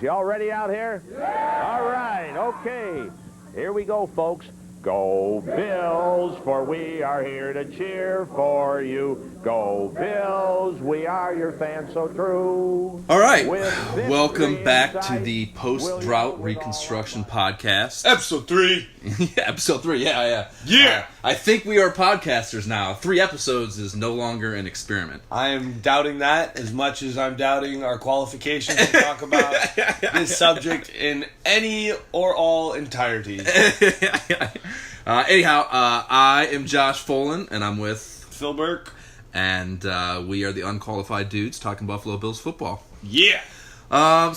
Y'all ready out here? Yeah! All right, okay. Here we go, folks. Go Bills, for we are here to cheer for you. Go Bills, we are your fans so true. All right, welcome back to the Post-Drought Reconstruction Podcast. Episode 3. Yeah, episode 3, yeah. Yeah! I think we are podcasters now. 3 episodes is no longer an experiment. I am doubting that as much as I'm doubting our qualifications to talk about this subject in any or all entirety. Anyhow, I am Josh Folan, and I'm with Phil Burke. And we are the unqualified dudes talking Buffalo Bills football. Yeah! I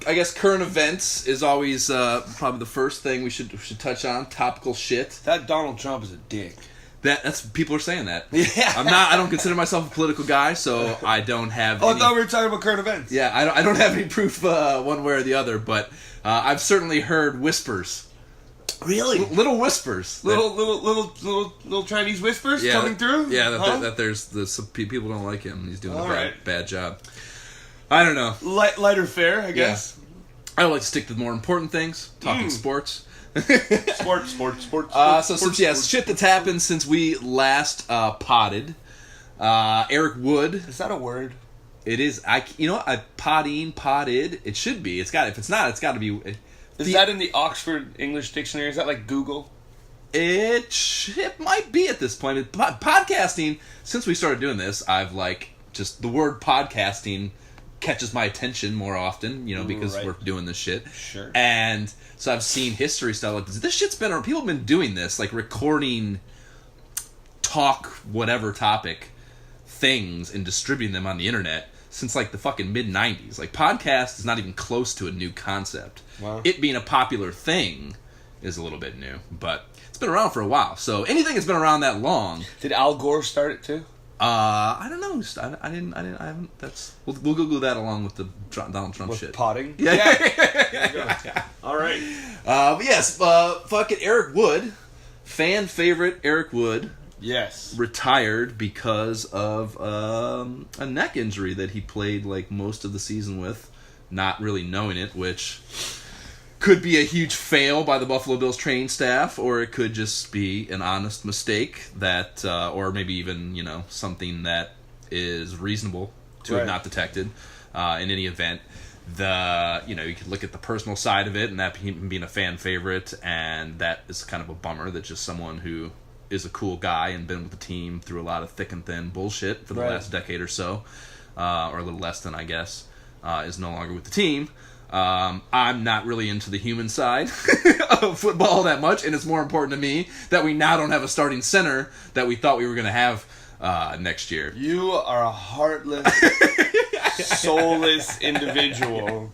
guess current events is always probably the first thing we should touch on. Topical shit. That Donald Trump is a dick. That's people are saying that. Yeah. I don't consider myself a political guy, so I don't have. I thought we were talking about current events. Yeah, I don't have any proof one way or the other, but I've certainly heard whispers. Really? Little whispers. Little Chinese whispers coming through? Yeah, that there's some people don't like him. He's doing a bad job. I don't know. Lighter fare, I guess. Yeah. I would like to stick to the more important things. Talking sports. Sports. Shit that's happened since we last potted. Eric Wood. Is that a word? It is. Potted. It should be. If it's not, it's got to be. Is that in the Oxford English Dictionary? Is that like Google? It might be at this point. Podcasting, since we started doing this, I've just the word podcasting catches my attention more often, because we're doing this shit. Sure. And so I've seen history stuff this shit's been around. People have been doing this, recording talk whatever topic things and distributing them on the internet since the fucking mid-90s. Podcast is not even close to a new concept. Wow. It being a popular thing is a little bit new, but it's been around for a while. So anything that's been around that long. Did Al Gore start it too? I don't know. I haven't. We'll Google that along with the Donald Trump shit. Potting? Yeah. There you go. All right. But yes, fucking Eric Wood, fan favorite Eric Wood. Yes. Retired because of a neck injury that he played most of the season with, not really knowing it, which could be a huge fail by the Buffalo Bills training staff, or it could just be an honest mistake that, or maybe even, something that is reasonable to have not detected. In any event, you could look at the personal side of it, and that him being a fan favorite, and that is kind of a bummer that just someone who is a cool guy and been with the team through a lot of thick and thin bullshit for the last decade or so, or a little less than, I guess, is no longer with the team. I'm not really into the human side of football that much, and it's more important to me that we now don't have a starting center that we thought we were going to have next year. You are a heartless, soulless individual.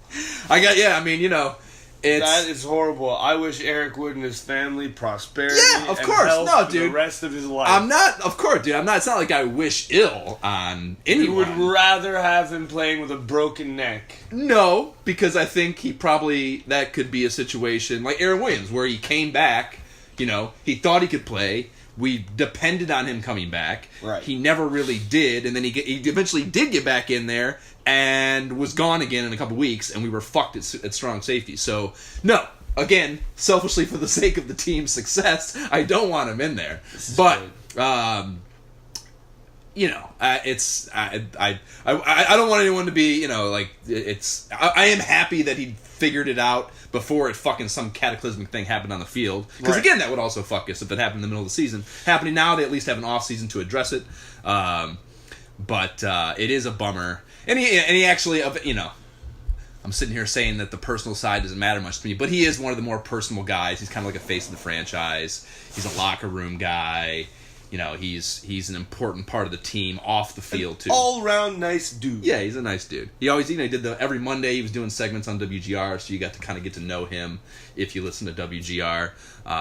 That is horrible. I wish Eric Wood and his family prosperity of course. health no, for dude. the rest of his life. Of course, dude. It's not like I wish ill on anyone. You would rather have him playing with a broken neck. No, because I think that could be a situation like Aaron Williams, where he came back, he thought he could play. We depended on him coming back. Right. He never really did, and then he eventually did get back in there and was gone again in a couple weeks, and we were fucked at strong safety. So, no. Again, selfishly for the sake of the team's success, I don't want him in there. But, it's I don't want anyone to be, I am happy that he figured it out before it fucking some cataclysmic thing happened on the field. Because again, that would also fuck us if it happened in the middle of the season. Happening now, they at least have an off season to address it. But it is a bummer. And he actually, I'm sitting here saying that the personal side doesn't matter much to me, but he is one of the more personal guys. He's kind of like a face of the franchise. He's a locker room guy. He's an important part of the team off the field too. All-round nice dude. Yeah, he's a nice dude. He always, he did every Monday he was doing segments on WGR, so you got to kind of get to know him if you listen to WGR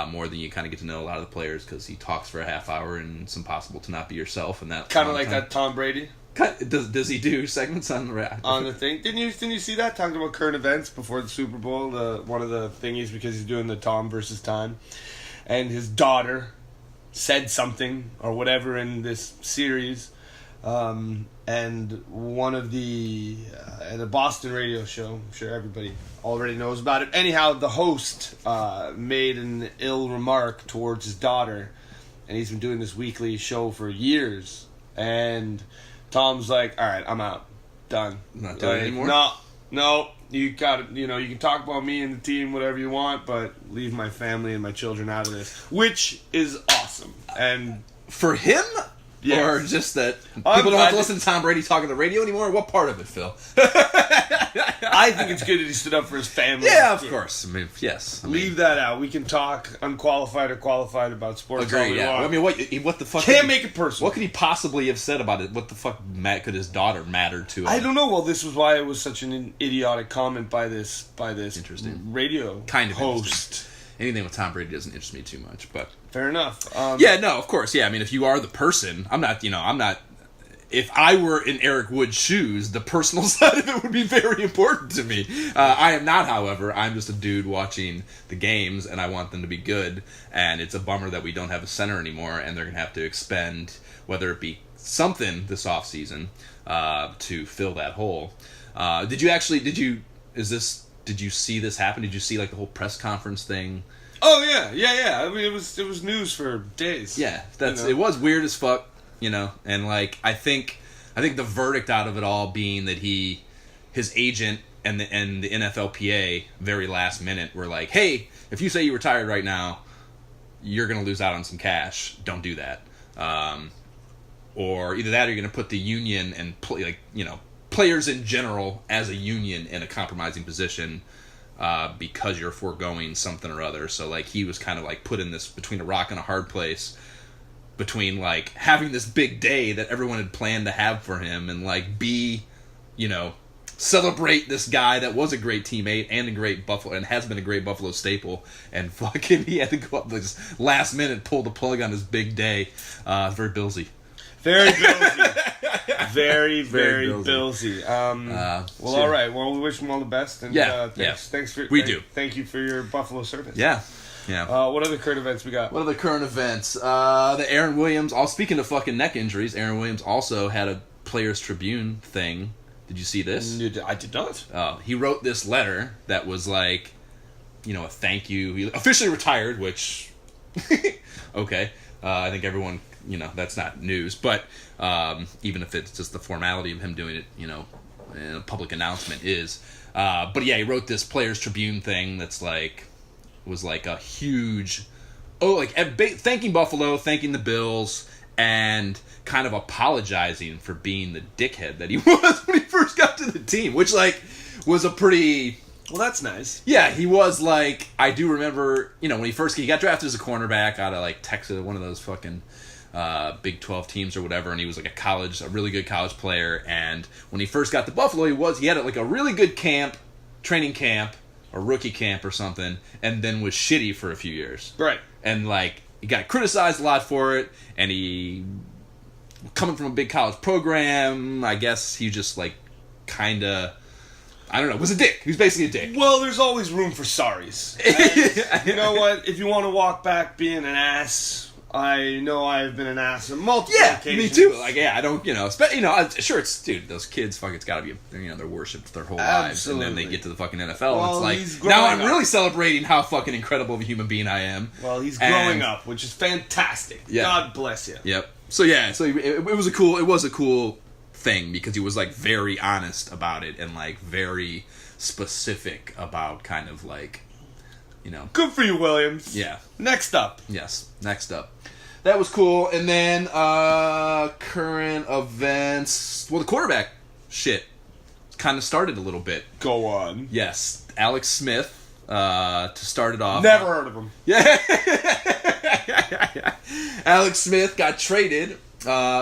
more than you kind of get to know a lot of the players, because he talks for a half hour and it's impossible to not be yourself. And that kind of like that Tom Brady. Does he do segments on the thing? Didn't you see that, talking about current events before the Super Bowl? One of the thingies, because he's doing the Tom versus Time, and his daughter said something or whatever in this series and one of the at a Boston radio show, I'm sure everybody already knows about it. Anyhow, the host made an ill remark towards his daughter, and he's been doing this weekly show for years. And Tom's like, "All right, I'm out, done, Not doing it anymore." No, you got it. You know, you can talk about me and the team, whatever you want, but leave my family and my children out of this," which is awesome. And for him. Yes. Or just that people don't have to listen to Tom Brady talking on the radio anymore? What part of it, Phil? I think it's good that he stood up for his family. Yeah, of course. I mean, yes. Leave that out. We can talk unqualified or qualified about sports. Agreed, yeah. I mean, what the fuck? Can't make it personal. What could he possibly have said about it? What the fuck could his daughter matter to him? I don't know. Well, this was why it was such an idiotic comment by this Interesting. radio kind of host. Anything with Tom Brady doesn't interest me too much, but fair enough. Yeah, no, of course, yeah. I mean, if you are the person, I'm not. If I were in Eric Wood's shoes, the personal side of it would be very important to me. I am not, however. I'm just a dude watching the games, and I want them to be good. And it's a bummer that we don't have a center anymore, and they're going to have to expend, whether it be something this offseason, to fill that hole. Did you see this happen? Did you see like the whole press conference thing? Oh yeah. I mean, it was news for days. Yeah, it was weird as fuck, and like I think the verdict out of it all being that his agent and the NFLPA very last minute were like, hey, if you say you're retired right now, you're gonna lose out on some cash. Don't do that. Or either that or you're gonna put the union and players in general as a union in a compromising position because you're foregoing something or other. So like he was kind of like put in this between a rock and a hard place between like having this big day that everyone had planned to have for him and like celebrate this guy that was a great teammate and a great Buffalo and has been a great Buffalo staple, and fucking he had to go up this last minute, pull the plug on his big day. Very Billsy. Very Billsy. Very Billsy. Well, all right. Well, we wish him all the best. And, thanks for thank you for your Buffalo service. Yeah. What other current events we got? What are the current events? The Aaron Williams. Speaking of fucking neck injuries, Aaron Williams also had a Players Tribune thing. Did you see this? I did not. He wrote this letter that was like, a thank you. He officially retired, which okay. I think everyone. That's not news, but even if it's just the formality of him doing it, in a public announcement is. But yeah, he wrote this Players Tribune thing that's was a huge, thanking Buffalo, thanking the Bills, and kind of apologizing for being the dickhead that he was when he first got to the team, which was a pretty. Well, that's nice. Yeah, he was I do remember, when he got drafted as a cornerback out of Texas, one of those fucking Big 12 teams or whatever, and he was a really good college player. And when he first got to Buffalo, he had a really good training camp, or rookie camp or something, and then was shitty for a few years. Right. And he got criticized a lot for it, and he coming from a big college program, I guess he just kind of. I don't know. Was a dick. He was basically a dick. Well, there's always room for sorries. And you know what? If you want to walk back being an ass, I know I've been an ass on multiple occasions. Me too. I don't, sure, dude, those kids, it's got to be, they're worshipped their whole lives, and then they get to the fucking NFL, and it's now I'm really celebrating how fucking incredible of a human being I am. Well, he's growing up, which is fantastic. Yeah. God bless you. Yep. So it was a cool thing because he was very honest about it and very specific about kind of good for you, Williams. Yeah. Next up. Yes, next up. That was cool. And then current events. Well, the quarterback shit kind of started a little bit. Go on. Yes, Alex Smith to start it off. Never heard of him. Yeah. Alex Smith got traded.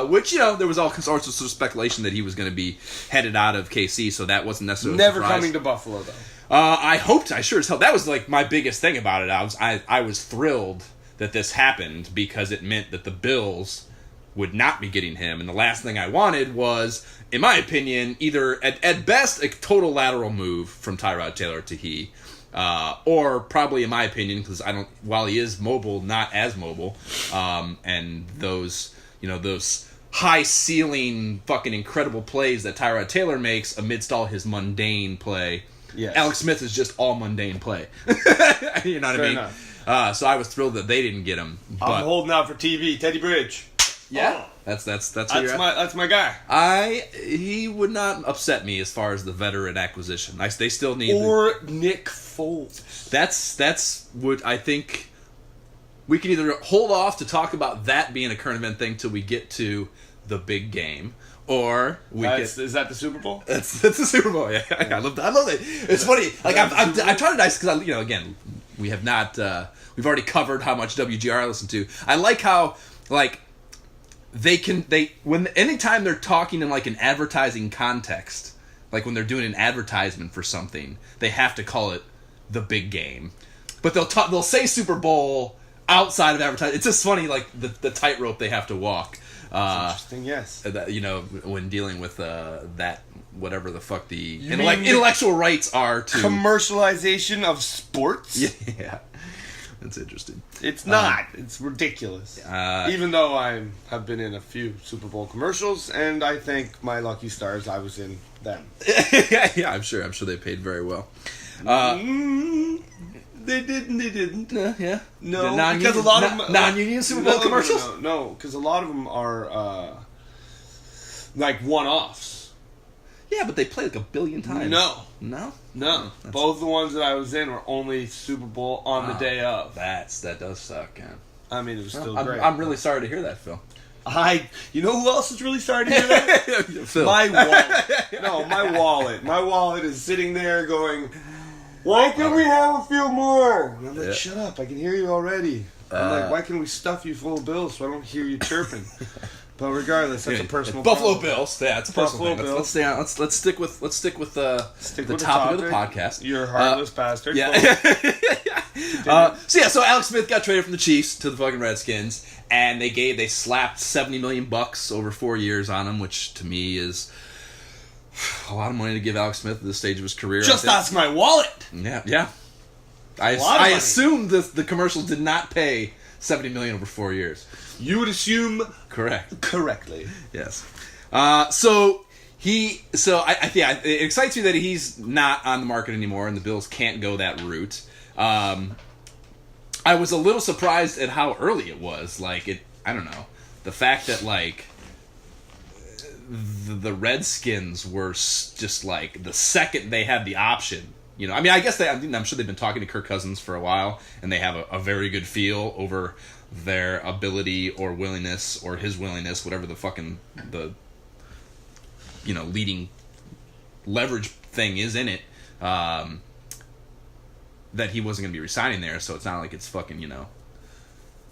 Which, there was all sorts of speculation that he was going to be headed out of KC, so that wasn't necessarily never coming to Buffalo, though. I sure as hell. That was my biggest thing about it. I was thrilled that this happened because it meant that the Bills would not be getting him, and the last thing I wanted was, in my opinion, either at best a total lateral move from Tyrod Taylor to he, or probably in my opinion, because while he is mobile, not as mobile, and those high ceiling, fucking incredible plays that Tyrod Taylor makes amidst all his mundane play. Yes. Alex Smith is just all mundane play. You know what I mean? Enough. So I was thrilled that they didn't get him. But I'm holding out for TV. Teddy Bridge. yeah, Oh. that's That's my guy. He would not upset me as far as the veteran acquisition. They still need Or Nick Foles. That's what I think. We can either hold off to talk about that being a current event thing till we get to the big game, or Is that the Super Bowl? That's the Super Bowl. Yeah, I love it. It's funny. Like I try to dice because again we have not we've already covered how much WGR I listen to. I like how like anytime they're talking in like an advertising context, like when they're doing an advertisement for something, they have to call it the big game, but they'll say Super Bowl outside of advertising. It's just funny, like the tightrope they have to walk. Interesting, yes. When dealing with that, whatever the fuck the intellectual rights are to commercialization of sports. Yeah, that's interesting. It's not. It's ridiculous. Even though I have been in a few Super Bowl commercials, and I think my lucky stars, I was in them. Yeah, I'm sure they paid very well. They didn't. Yeah. No, because a lot of them... Non-union Super Bowl commercials? No, because a lot of them are, like, one-offs. Yeah, but they play like a billion times. No. Both the ones that I was in were only Super Bowl on the day of. That does suck, man. I mean, it was still great. I'm really sorry to hear that, Phil. You know who else is really sorry to hear that? Phil. My wallet. No, my wallet. My wallet is sitting there going... Why can't we have a few more? And I'm like, shut up, I can hear you already. I'm like, why can't we stuff you full of bills so I don't hear you chirping? But regardless, that's a personal Buffalo problem. Bills. Yeah, it's a personal thing. Let's stay on. Let's stick with the topic of the podcast. You're a heartless bastard. Yeah. So Alex Smith got traded from the Chiefs to the fucking Redskins, and they slapped $70 million over 4 years on him, which to me is a lot of money to give Alex Smith at this stage of his career. Just ask my wallet. Yeah. I assume the commercials did not pay $70 million over 4 years. You would assume correctly. Yes. I think it excites me that he's not on the market anymore, and the Bills can't go that route. I was a little surprised at how early it was. Like I don't know, the fact that like the Redskins were just like the second they had the option. You know, I mean, I guess I'm sure they've been talking to Kirk Cousins for a while, and they have a very good feel over their ability or willingness or his willingness, whatever the fucking leading leverage thing is in it, that he wasn't going to be resigning there. So it's not like it's fucking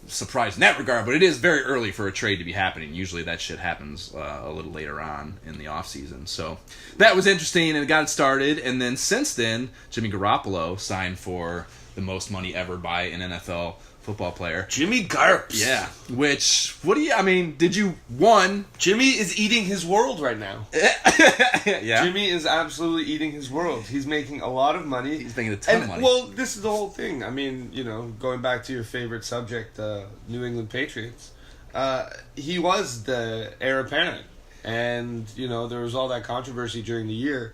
surprised in that regard, but it is very early for a trade to be happening. Usually that shit happens a little later on in the offseason. So that was interesting, and it got it started. And then since then, Jimmy Garoppolo signed for the most money ever by an NFL football player. Jimmy Garps. Yeah. Jimmy is eating his world right now. Yeah. Jimmy is absolutely eating his world. He's making a lot of money. He's making a ton of money. Well, this is the whole thing. I mean, going back to your favorite subject, New England Patriots, he was the heir apparent. And, there was all that controversy during the year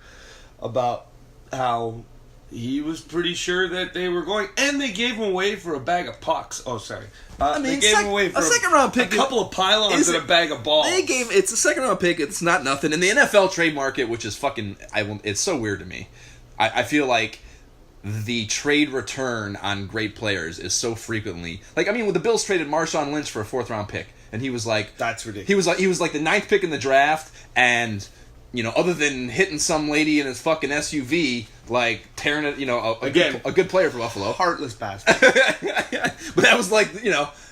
about how he was pretty sure that they were going, and they gave him away for a bag of pucks. Oh, sorry. They gave him away for a second-round pick, a couple of pylons and a bag of balls. It's a second-round pick. It's not nothing. In the NFL trade market, which is fucking... it's so weird to me. I feel like the trade return on great players is so frequently... Like, I mean, when the Bills traded Marshawn Lynch for a fourth-round pick, and he was like... That's ridiculous. He was like the ninth pick in the draft, and... other than hitting some lady in his fucking SUV, like tearing it, a good player for Buffalo. Heartless bastard. But that was like,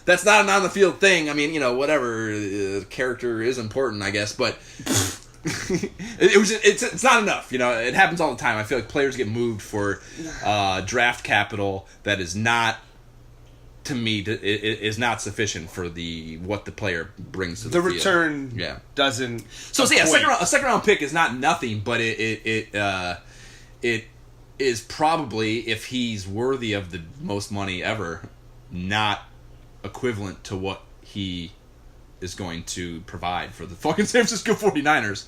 that's not an on the field thing. I mean, whatever, character is important, I guess, but it's not enough. It happens all the time. I feel like players get moved for draft capital that is not, to me, is not sufficient for what the player brings to the field. The return doesn't. So yeah, a second round pick is not nothing, but it is probably, if he's worthy of the most money ever, not equivalent to what he is going to provide for the fucking San Francisco 49ers.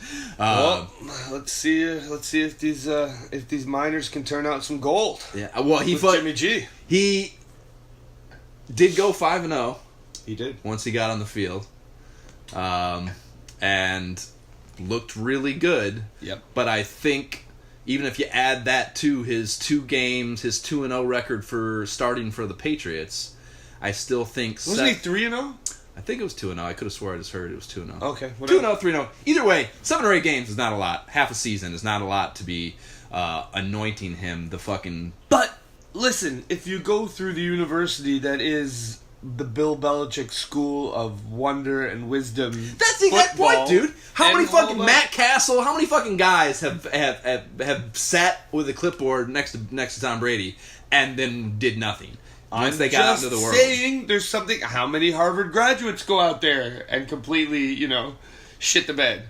Let's see if these miners can turn out some gold. Yeah, well, Jimmy G. He did go 5-0. He did once he got on the field, and looked really good. Yep. But I think even if you add that to his 2 games, his 2-0 record for starting for the Patriots, I still think... Wasn't he 3-0? I think it was 2-0. I could have swore I just heard it was 2-0. Okay. 2-0, 3-0. Either way, 7 or 8 games is not a lot. Half a season is not a lot to be anointing him the fucking... But, listen, if you go through the university that is the Bill Belichick school of wonder and wisdom... That's the exact point, dude. How many fucking... that. Matt Castle, how many fucking guys have sat with a clipboard next to Tom Brady and then did nothing? Once they got out into the world. Saying there's something. How many Harvard graduates go out there and completely, shit the bed?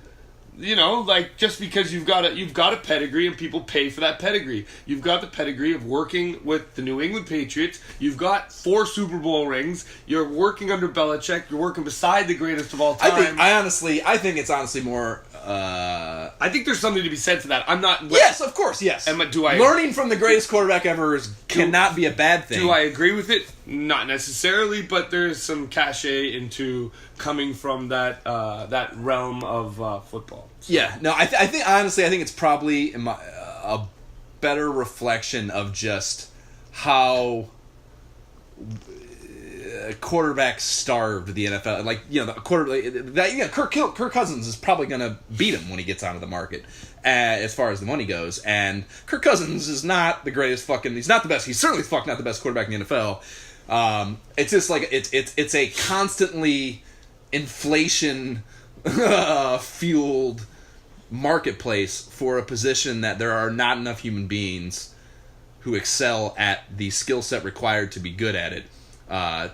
Like just because you've got a pedigree and people pay for that pedigree. You've got the pedigree of working with the New England Patriots. You've got 4 Super Bowl rings. You're working under Belichick. You're working beside the greatest of all time. I think it's honestly more. I think there's something to be said for that. I'm not. Yes, of course, yes. Learning from the greatest quarterback ever cannot be a bad thing. Do I agree with it? Not necessarily, but there's some cachet into coming from that realm of football. So. Yeah, no, I think honestly, I think it's probably a better reflection of just how quarterbacks starved the NFL. Like, the Kirk Cousins is probably going to beat him when he gets onto the market as far as the money goes. And Kirk Cousins is not the greatest he's not the best. He's certainly not the best quarterback in the NFL. It's just like it's a constantly inflation fueled marketplace for a position that there are not enough human beings who excel at the skill set required to be good at it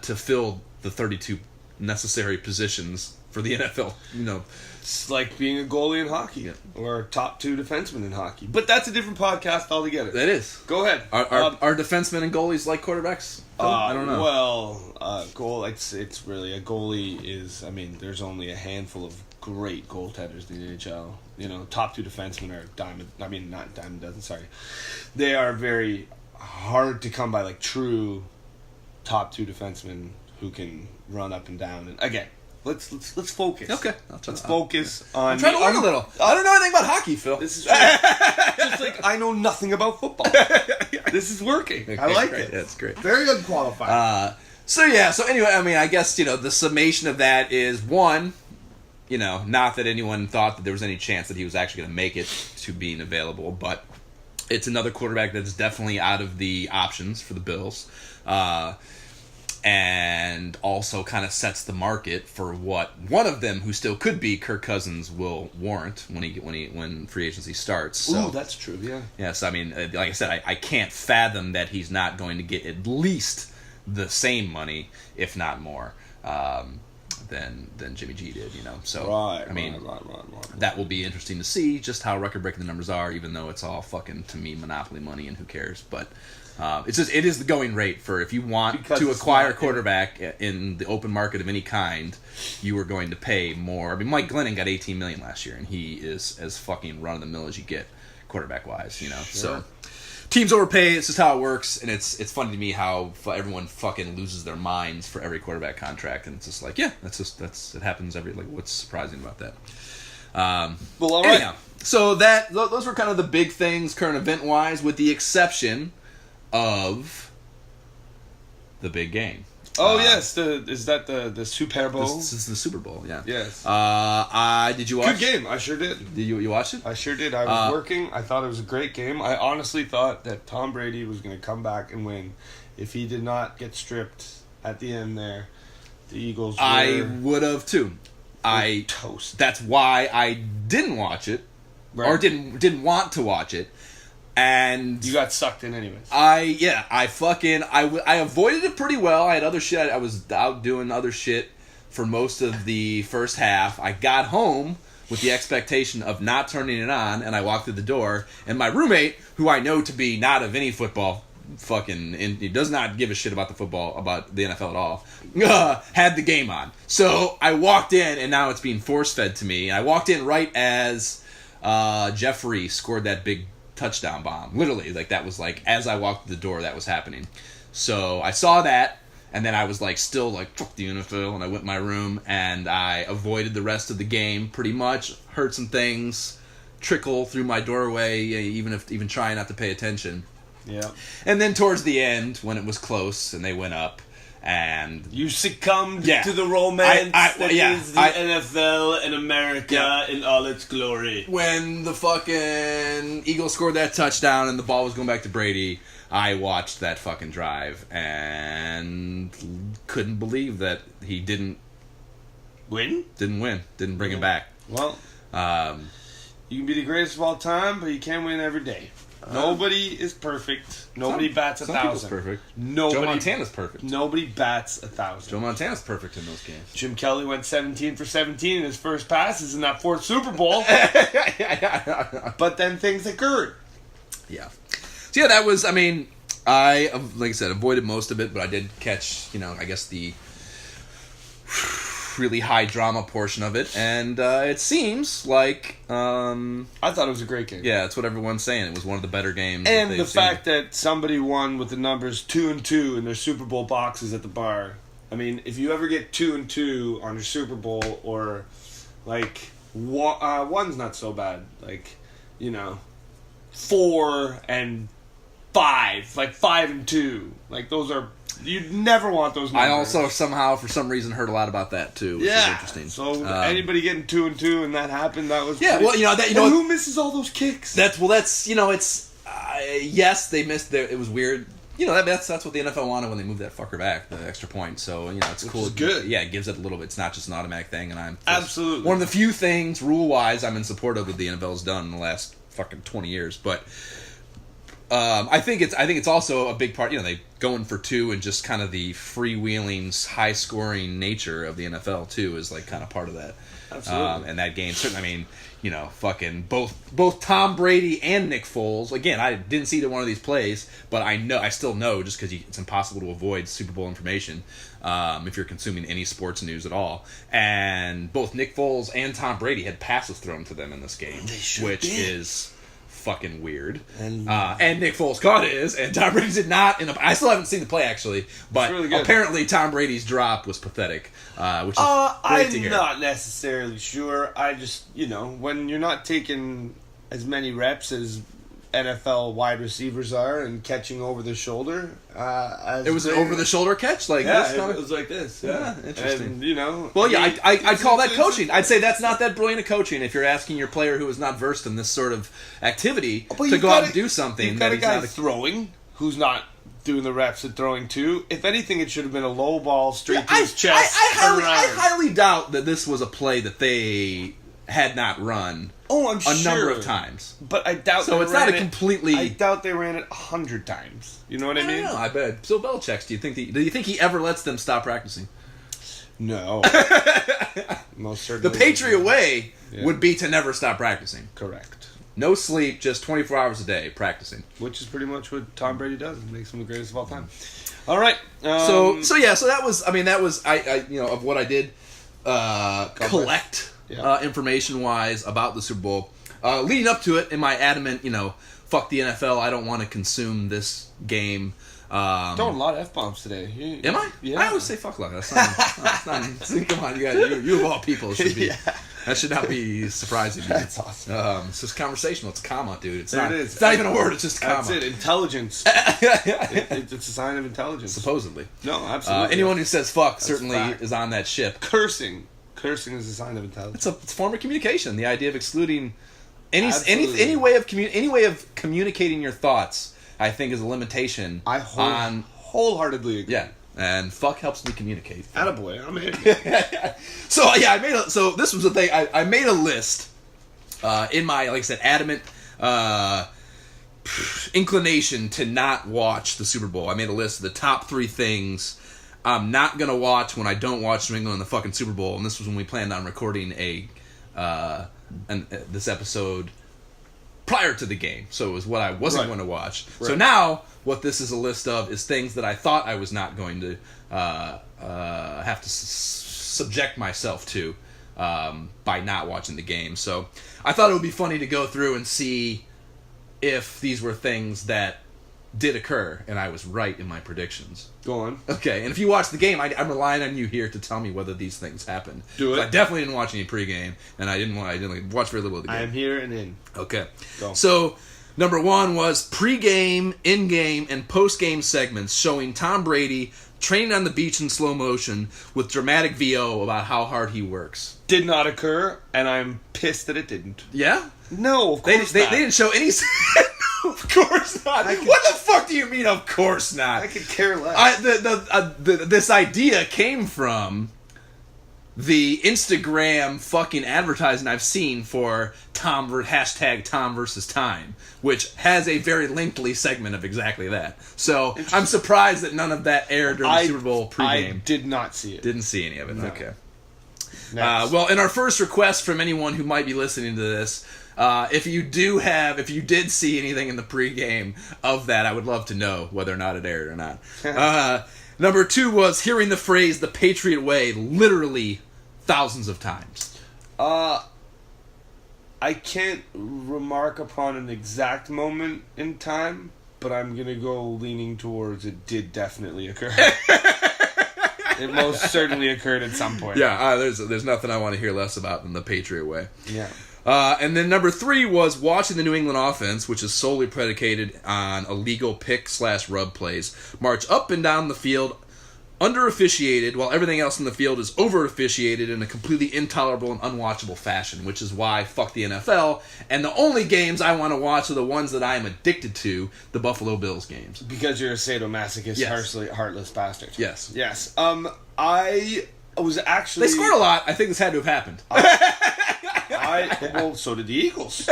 to fill the 32 necessary positions for the NFL. It's like being a goalie in hockey or top 2 defenseman in hockey. But that's a different podcast altogether. That is. Go ahead. Are defensemen and goalies like quarterbacks? I don't know. Well, it's really a goalie is. I mean, there's only a handful of great goaltenders in the NHL. Top 2 defensemen are not dime a dozen. Sorry, they are very hard to come by. Like true top 2 defensemen who can run up and down. And again, let's focus. Okay, let's focus on. I'm trying to learn a little. I don't know anything about hockey, Phil. This is just like I know nothing about football. This is working. Okay, I like it. That's great. Very unqualified. So anyway, I guess the summation of that is one. Not that anyone thought that there was any chance that he was actually going to make it to being available, but it's another quarterback that's definitely out of the options for the Bills. And also kind of sets the market for what one of them, who still could be Kirk Cousins, will warrant when free agency starts. So, ooh, that's true. Yeah. Yes, like I said, I can't fathom that he's not going to get at least the same money, if not more, than Jimmy G did. So right. That will be interesting to see just how record breaking the numbers are, even though it's all fucking, to me, monopoly money and who cares, but. It is the going rate for if you want to acquire a quarterback in the open market of any kind, you are going to pay more. I mean, Mike Glennon got $18 million last year, and he is as fucking run of the mill as you get quarterback wise. Sure. So teams overpay. It's just how it works, and it's funny to me how everyone fucking loses their minds for every quarterback contract, and it's just like, it happens every what's surprising about that? Well, all right. Anyhow, so those were kind of the big things current event wise, with the exception of the big game. Oh yes, is that the Super Bowl? This is the Super Bowl, yeah. Yes. Did you watch? Good game. I sure did. Did you watch it? I sure did. I was working. I thought it was a great game. I honestly thought that Tom Brady was going to come back and win. If he did not get stripped at the end there, the Eagles were... I would have too. Toast. That's why I didn't watch it, right. Or didn't want to watch it. And you got sucked in anyways. I avoided it pretty well. I had other shit. I was out doing other shit for most of the first half. I got home with the expectation of not turning it on, and I walked through the door, and my roommate, who I know to be not of any football fucking, and he does not give a shit about the NFL at all, had the game on. So I walked in, and now it's being force-fed to me. I walked in right as Jeffrey scored that big touchdown bomb. Literally, like, that was like, as I walked through the door, that was happening. So I saw that, and then I was like, still like, fuck the NFL, and I went in my room, and I avoided the rest of the game pretty much. Heard some things trickle through my doorway, even trying not to pay attention. Yeah. And then towards the end, when it was close and they went up, and you succumbed to the romance that is the NFL and America in all its glory. When the fucking Eagles scored that touchdown and the ball was going back to Brady, I watched that fucking drive and couldn't believe that he didn't win. Didn't bring it back. Well, you can be the greatest of all time, but you can't win every day. Nobody is perfect. Nobody bats 1,000. Perfect. Nobody, Joe Montana's perfect. Nobody bats 1,000. Joe Montana's perfect in those games. Jim Kelly went 17 for 17 in his first passes in that fourth Super Bowl. But then things occurred. Yeah. So yeah, that was, I mean, I, like I said, avoided most of it, but I did catch, I guess the really high drama portion of it, and it seems like I thought it was a great game. Yeah, that's what everyone's saying. It was one of the better games. And the fact that somebody won with the numbers 2-2 in their Super Bowl boxes at the bar. I mean, if you ever get 2-2 on your Super Bowl, or like one's not so bad, like 4 and 5, like 5 and 2, like those are. You'd never want those numbers. I also somehow, for some reason, heard a lot about that too, which is interesting. So anybody getting 2-2 and that happened, that was who misses all those kicks? It's yes, they missed. It was weird. That's what the NFL wanted when they moved that fucker back, the extra point. So it's cool. Is good. Yeah, it gives it a little bit. It's not just an automatic thing, and I'm absolutely one of the few things rule wise I'm in support of that the NFL's done in the last fucking 20 years, but. I think it's also a big part. They going for 2 and just kind of the freewheeling, high scoring nature of the NFL too is like kind of part of that. Absolutely. And that game, certainly. I mean, fucking both Tom Brady and Nick Foles. Again, I didn't see either one of these plays, but I still know just because it's impossible to avoid Super Bowl information if you're consuming any sports news at all. And both Nick Foles and Tom Brady had passes thrown to them in this game, which is fucking weird. And Nick Foles caught his, and Tom Brady did not. I still haven't seen the play actually, but really apparently Tom Brady's drop was pathetic, which is great to hear. I'm not necessarily sure. I just when you're not taking as many reps as NFL wide receivers are and catching over the shoulder. It was an over the shoulder catch, like this. It was like this. Yeah, interesting. And, well, yeah, I'd call that coaching. I'd say that's not that brilliant of coaching if you're asking your player who is not versed in this sort of activity to go out and do something. You've got a guy throwing who's not doing the reps at throwing too. If anything, it should have been a low ball straight to his chest. I highly doubt that this was a play that they had not run. Oh, I'm sure. A number of times. But I doubt so. It's not a completely. I doubt they ran it 100 times. You know what I mean? I don't know. I bet. Bill Belichick's. Do you think he ever lets them stop practicing? No. Most certainly. The Patriot way would be to never stop practicing. Correct. No sleep, just 24 hours a day practicing. Which is pretty much what Tom Brady does. It makes him the greatest of all time. All right. So that was. I mean, that was. I of what I did collect. Information wise about the Super Bowl, leading up to it, in my adamant, fuck the NFL, I don't want to consume this game. Throwing a lot of F-bombs today. Am I? Yeah. I always say fuck luck. That's not come on, you of all people should be. That should not be surprising. That's awesome. It's just conversational. It's a comma, dude. It's not even a word. It's just a comma. That's it. Intelligence. It's a sign of intelligence. Supposedly. No, absolutely. Anyone who says fuck certainly is on that ship. Cursing is a sign of intelligence. It's a form of communication. The idea of excluding any way of communicating your thoughts, I think, is a limitation. I wholeheartedly agree. Yeah, and fuck helps me communicate. Attaboy, I'm in. So yeah, this was the thing. I made a list in my, like I said, adamant inclination to not watch the Super Bowl. I made a list of the top 3 things I'm not gonna watch when I don't watch New England in the fucking Super Bowl, and this was when we planned on recording this episode prior to the game, so it was what I wasn't going to watch. Right. So now, what this is a list of is things that I thought I was not going to have to subject myself to by not watching the game. So I thought it would be funny to go through and see if these were things that did occur, and I was right in my predictions. Go on. Okay, and if you watch the game, I'm relying on you here to tell me whether these things happened. Do it. I definitely didn't watch any pregame, and I didn't watch very little of the game. I am here and in. Okay. Go. So, number one was pregame, in-game, and post-game segments showing Tom Brady training on the beach in slow motion with dramatic VO about how hard he works. Did not occur, and I'm pissed that it didn't. Yeah? No, of course They not. didn't show any... Of course not. What the fuck do you mean, of course not? I could care less. This idea came from the Instagram fucking advertising I've seen for Tom versus Time, which has a very lengthy segment of exactly that. So I'm surprised that none of that aired during the Super Bowl pregame. I did not see it. Didn't see any of it. No. Okay. Next. In our first request from anyone who might be listening to this, if you did see anything in the pregame of that, I would love to know whether or not it aired or not. Number two was hearing the phrase "the Patriot way" literally thousands of times. I can't remark upon an exact moment in time, but I'm gonna go leaning towards it did definitely occur. It most certainly occurred at some point. Yeah, there's nothing I want to hear less about than the Patriot way. Yeah. And then number three was watching the New England offense, which is solely predicated on illegal pick/rub plays, march up and down the field under-officiated, while everything else in the field is over-officiated in a completely intolerable and unwatchable fashion, which is why fuck the NFL, and the only games I want to watch are the ones that I am addicted to, the Buffalo Bills games. Because you're a sadomasochist, Yes. heartless bastard. Yes. Yes. I was actually... They scored a lot. I think this had to have happened. Well, so did the Eagles.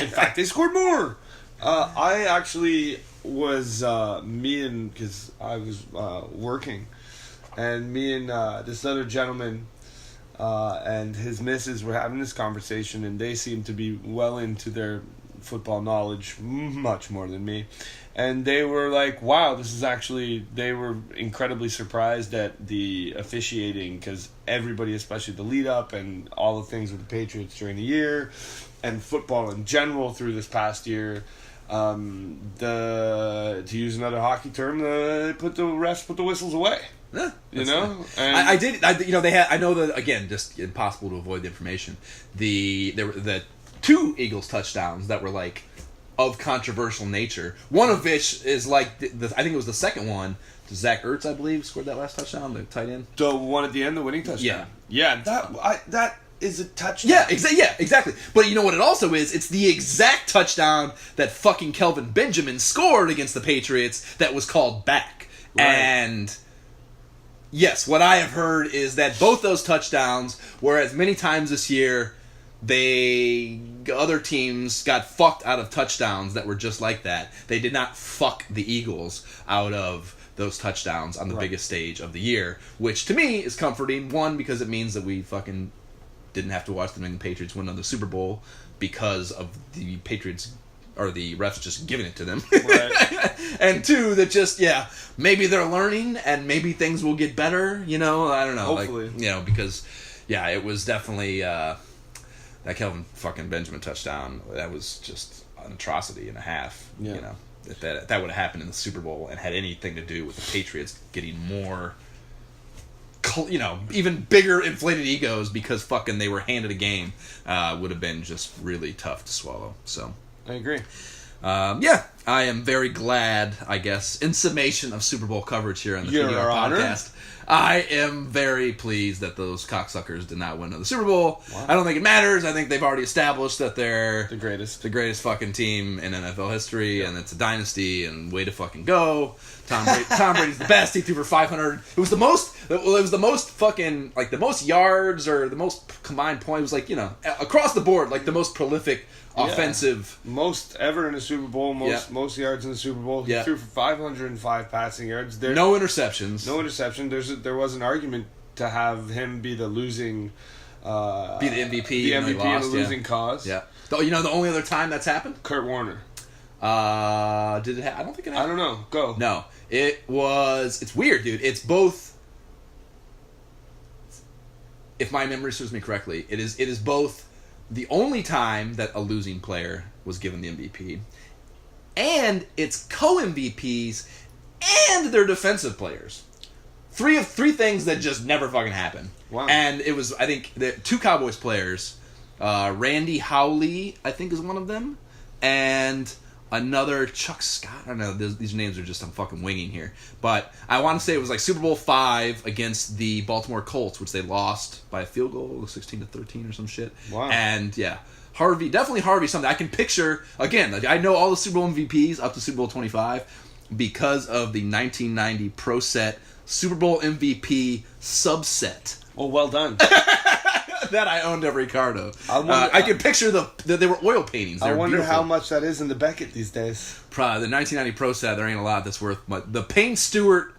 In fact, they scored more. I actually was because I was working, and me and this other gentleman and his missus were having this conversation, and they seemed to be well into their football knowledge, much more than me. And they were like, wow, they were incredibly surprised at the officiating, because everybody, especially the lead up and all the things with the Patriots during the year and football in general through this past year, to use another hockey term, put the whistles away. Yeah, you know? I know that, again, just impossible to avoid the information. There were the two Eagles touchdowns that were like of controversial nature. One of which is like I think it was the second one. Zach Ertz, I believe, scored that last touchdown, the tight end. The one at the end, the winning touchdown. Yeah. That is a touchdown. Yeah, exactly. But you know what it also is? It's the exact touchdown that fucking Kelvin Benjamin scored against the Patriots that was called back. Right. And yes, what I have heard is that both those touchdowns, whereas many times this year other teams got fucked out of touchdowns that were just like that. They did not fuck the Eagles out of those touchdowns on the biggest stage of the year, which to me is comforting. One, because it means that we fucking didn't have to watch the New England Patriots win another Super Bowl because of the Patriots or the refs just giving it to them. Right. And two, that just, maybe they're learning and maybe things will get better, I don't know. Hopefully. Because, it was definitely... that Kelvin fucking Benjamin touchdown, that was just an atrocity and a half. Yeah. If that would have happened in the Super Bowl and had anything to do with the Patriots getting more, even bigger inflated egos because fucking they were handed a game, would have been just really tough to swallow. So I agree. I am very glad, I guess, in summation of Super Bowl coverage here on the PDR podcast. I am very pleased that those cocksuckers did not win the Super Bowl. Wow. I don't think it matters. I think they've already established that they're the greatest fucking team in NFL history, and it's a dynasty, and way to fucking go. Tom Brady's the best. He threw for 500. It was the most fucking, like, the most yards or the most combined points. It was like, across the board, like the most prolific offensive. Most ever in a Super Bowl, most yards in the Super Bowl. He threw for 505 passing yards. No interceptions. No interception. There was an argument to have him be the losing... be the MVP. The MVP in the losing cause. Yeah. You know the only other time that's happened? Kurt Warner. Did it? I don't think it happened. I don't know. Go. No, it was. It's weird, dude. It's both. If my memory serves me correctly, it is both the only time that a losing player was given the MVP, and it's co-MVPs and their defensive players. Three things that just never fucking happen. Wow. And it was, I think, the two Cowboys players, Randy Howley, I think is one of them, and another Chuck Scott. I don't know. These names are just, I'm fucking winging here. But I want to say it was like Super Bowl V against the Baltimore Colts, which they lost by a field goal, 16-13 or some shit. Wow. And yeah, definitely Harvey something. I can picture, again, like I know all the Super Bowl MVPs up to Super Bowl 25 because of the 1990 Pro Set Super Bowl MVP subset. Oh, well done. That I owned every card of. I could picture they were oil paintings. I wonder beautiful. how much that is in the Beckett these days. Probably the 1990 Pro Set. There ain't a lot that's worth much. The Payne Stewart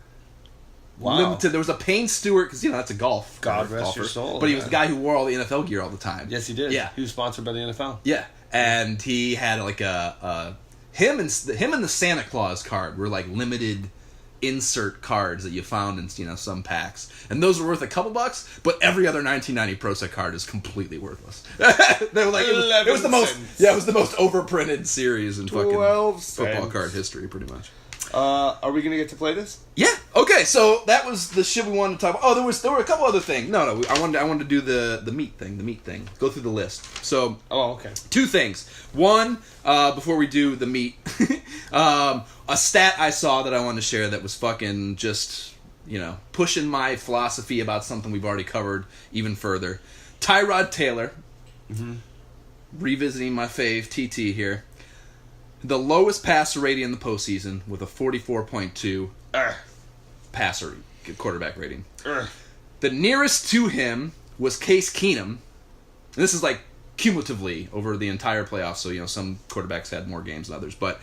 limited. There was a Payne Stewart because that's a golf. God rest golfer. your soul. But he was the guy who wore all the NFL gear all the time. Yes, he did. Yeah, he was sponsored by the NFL. Yeah, and he had like him and the Santa Claus card were like limited insert cards that you found in some packs, and those were worth a couple bucks, but every other 1990 Pro Set card is completely worthless. They were like it was the most it was the most overprinted series in fucking football card history, pretty much. Are we gonna get to play this? Yeah. Okay. So that was the shit we wanted to talk about. Oh, there were a couple other things. No. I wanted to do the meat thing. Go through the list. So. Oh, okay. Two things. One, before we do the meat, a stat I saw that I wanted to share that was fucking just pushing my philosophy about something we've already covered even further. Tyrod Taylor, revisiting my fave TT here. The lowest passer rating in the postseason with a 44.2 passer quarterback rating. The nearest to him was Case Keenum. And this is like cumulatively over the entire playoffs, so some quarterbacks had more games than others. But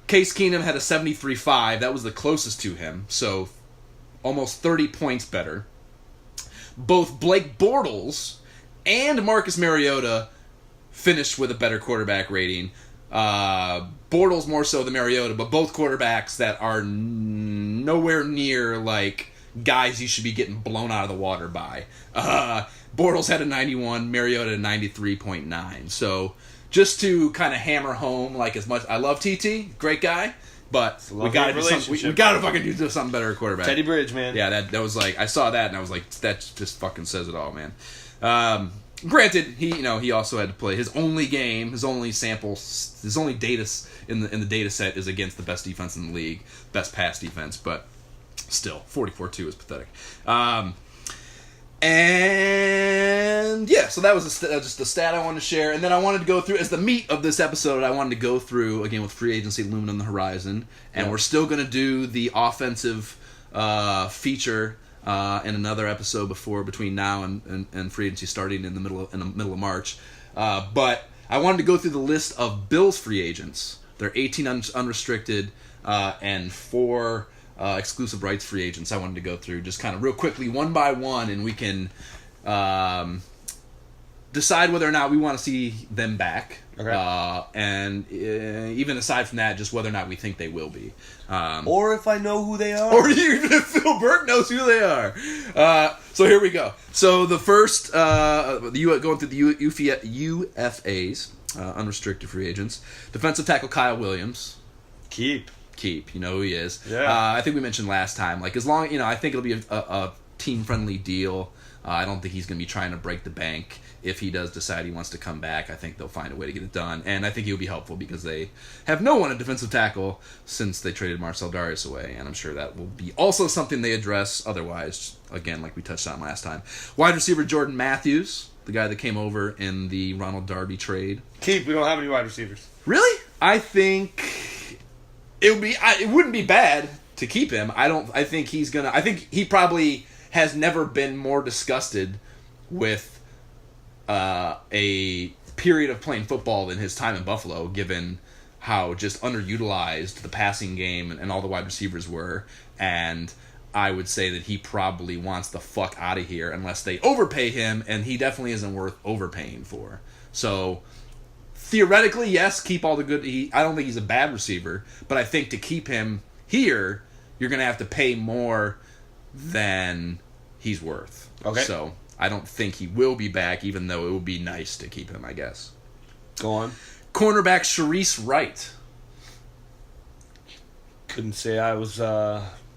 Case Keenum had a 73.5. That was the closest to him, so almost 30 points better. Both Blake Bortles and Marcus Mariota finished with a better quarterback rating. Bortles more so than Mariota, but both quarterbacks that are nowhere near like guys you should be getting blown out of the water by. Bortles had a 91, Mariota a 93.9. So just to kind of hammer home, like as much I love TT, great guy, but we got to do something. We got to fucking do something better at quarterback. Teddy Bridge, man. Yeah, that was like I saw that and I was like, that just fucking says it all, man. Granted, he also had to play his only game, his only samples, his only data in the data set is against the best defense in the league, best pass defense, but still 44-2 is pathetic. And yeah, so that was just the stat I wanted to share, and then I wanted to go through as the meat of this episode. I wanted to go through again with free agency looming on the horizon, and we're still going to do the offensive feature. In another episode between now and free agency starting in the middle of March, but I wanted to go through the list of Bills free agents. There are 18 unrestricted and 4 exclusive rights free agents. I wanted to go through just kind of real quickly one by one, and we can decide whether or not we want to see them back. Okay. And even aside from that, just whether or not we think they will be. Or if I know who they are. Or even if Phil Burke knows who they are. So here we go. So the first, going through the UFAs, unrestricted free agents. Defensive tackle Kyle Williams. Keep. You know who he is. Yeah. I think we mentioned last time, like as long, I think it'll be a team-friendly deal. I don't think he's going to be trying to break the bank. If he does decide he wants to come back, I think they'll find a way to get it done. And I think he'll be helpful because they have no one at defensive tackle since they traded Marcel Darius away. And I'm sure that will be also something they address otherwise, again, like we touched on last time. Wide receiver Jordan Matthews, the guy that came over in the Ronald Darby trade. Keep. We don't have any wide receivers. Really? I think it wouldn't be bad to keep him. I think he probably has never been more disgusted with a period of playing football in his time in Buffalo, given how just underutilized the passing game and all the wide receivers were. And I would say that he probably wants the fuck out of here unless they overpay him, and he definitely isn't worth overpaying for. So theoretically, yes, keep all the good. I don't think he's a bad receiver, but I think to keep him here, you're going to have to pay more than he's worth. Okay. So I don't think he will be back, even though it would be nice to keep him, I guess. Go on. Cornerback Sharice Wright. Couldn't say I was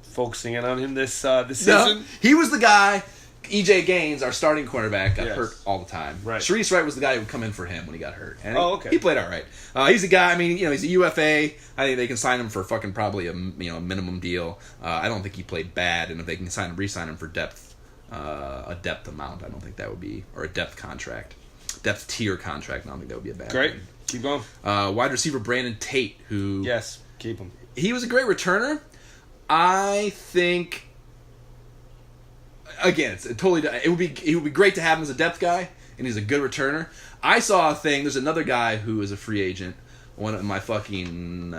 focusing in on him this season. He was the guy. E.J. Gaines, our starting cornerback, got hurt all the time. Right. Sharice Wright was the guy who would come in for him when he got hurt. And okay. He played all right. He's a guy, I mean, he's a UFA. I think they can sign him for fucking probably a minimum deal. I don't think he played bad, and if they can re-sign him for depth, a depth amount, I don't think that would be, or a depth contract. Depth tier contract, I don't think that would be a bad Great. thing. Keep going. Wide receiver Brandon Tate, who... Yes, keep him. He was a great returner. I think... Again, it would be great to have him as a depth guy, and he's a good returner. I saw a thing. There's another guy who is a free agent. One of my fucking,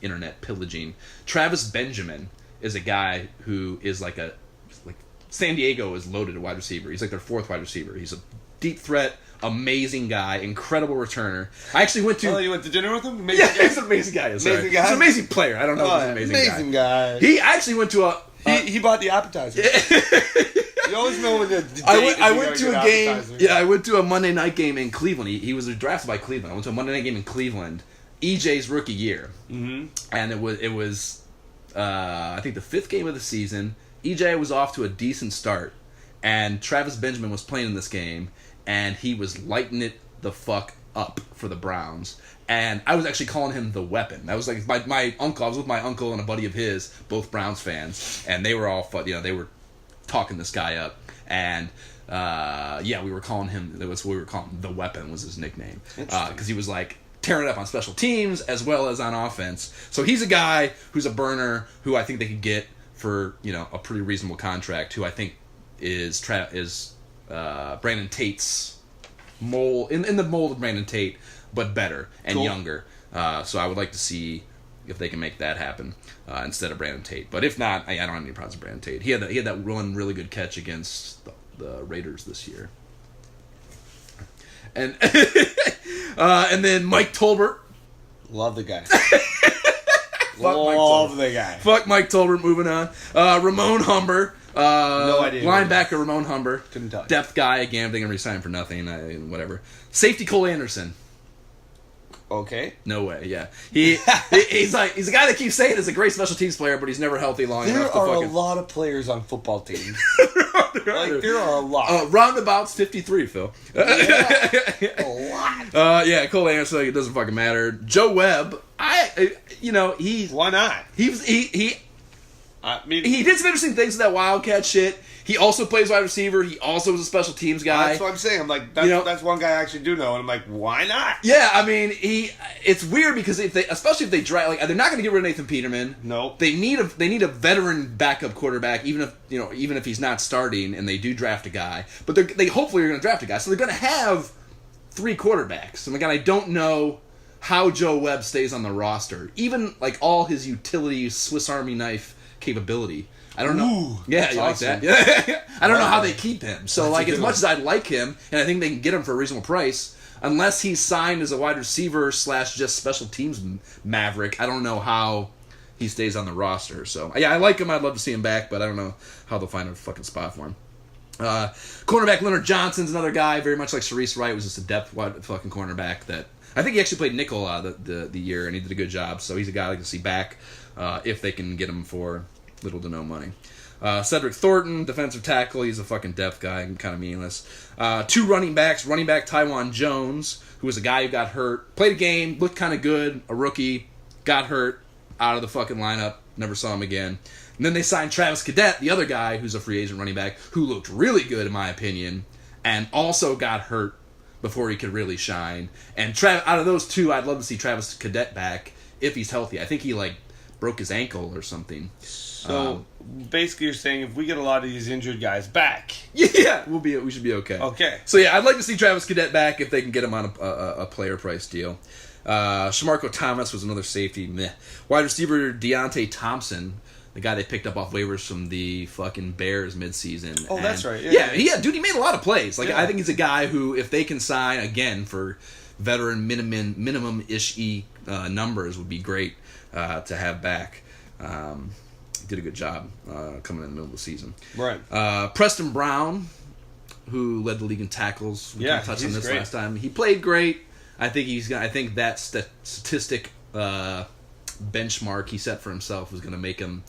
internet pillaging. Travis Benjamin is a guy who is like San Diego is loaded at wide receiver. He's like their fourth wide receiver. He's a deep threat, amazing guy, incredible returner. I actually went to... Oh, you went to dinner with him? Amazing guy? He's an amazing guy. Amazing guy? He's an amazing player. I don't know if he's an amazing guy. He actually went to a... He bought the appetizer. You always know when I went to a game. Appetizer. Yeah, I went to a Monday night game in Cleveland. He was drafted by Cleveland. I went to a Monday night game in Cleveland, EJ's rookie year, and it was I think the 5th game of the season. EJ was off to a decent start, and Travis Benjamin was playing in this game, and he was lighting it the fuck up for the Browns. And I was actually calling him the weapon. That was like my uncle. I was with my uncle and a buddy of his, both Browns fans, and they were all they were talking this guy up. And we were calling him. That was what we were calling him. The weapon was his nickname because he was like tearing it up on special teams as well as on offense. So he's a guy who's a burner who I think they could get for a pretty reasonable contract. Who I think is Brandon Tate's mold in the mold of Brandon Tate, but better and younger. So I would like to see if they can make that happen instead of Brandon Tate. But if not, I don't have any problems with Brandon Tate. He had that one really good catch against the Raiders this year. And and then Mike Tolbert. Love the guy. Love the guy. Fuck Mike Tolbert. Moving on. Ramon Humber. No idea. Linebacker Ramon Humber. Couldn't tell you. Depth guy again. They can resign for nothing. Whatever. Safety Cole Anderson. Okay. No way. Yeah. He's a guy that keeps saying he's a great special teams player, but he's never healthy long enough to There are a lot of players on football teams. There are a lot. Roundabouts 53, Phil. A lot. Cole Anderson. It doesn't fucking matter. Joe Webb. He's Why not? He I mean, he did some interesting things with that Wildcat shit. He also plays wide receiver. He also was a special teams guy. That's what I'm saying. I'm like, that's one guy I actually do know, and I'm like, why not? Yeah, I mean, it's weird because especially if they draft, they're not going to get rid of Nathan Peterman. No, they need a veteran backup quarterback, even if he's not starting, and they do draft a guy. But they hopefully are going to draft a guy, so they're going to have 3 quarterbacks. And again, I don't know how Joe Webb stays on the roster, even all his utility Swiss Army knife capability. I don't know. Ooh, yeah, you awesome. like that? Yeah. I don't know how they keep him. So, as much as I'd like him, and I think they can get him for a reasonable price, unless he's signed as a wide receiver / just special teams maverick, I don't know how he stays on the roster. So, yeah, I like him. I'd love to see him back, but I don't know how they'll find a fucking spot for him. Cornerback Leonard Johnson's another guy, very much like Sharice Wright, was just a depth fucking cornerback that I think he actually played nickel the year, and he did a good job. So he's a guy I like to see back if they can get him for little to no money. Cedric Thornton, defensive tackle. He's a fucking depth guy, kind of meaningless. 2 running backs. Running back Tywan Jones, who was a guy who got hurt. Played a game, looked kind of good. A rookie, got hurt, out of the fucking lineup. Never saw him again. And then they signed Travis Cadet, the other guy who's a free agent running back, who looked really good in my opinion, and also got hurt before he could really shine. And out of those 2, I'd love to see Travis Cadet back if he's healthy. I think he broke his ankle or something. So basically, you're saying if we get a lot of these injured guys back, yeah, we should be okay. Okay. So yeah, I'd like to see Travis Cadet back if they can get him on a player price deal. Shamarko Thomas was another safety. Meh. Wide receiver Deontay Thompson. the guy they picked up off waivers from the fucking Bears midseason. Oh, that's right. Dude, he made a lot of plays. Like, I think he's a guy who, if they can sign, again, for veteran minimum-ish numbers, would be great to have back. Did a good job coming in the middle of the season. Right. Preston Brown, who led the league in tackles. We touched on this great. last time. He played great. I think that statistic benchmark he set for himself was going to make him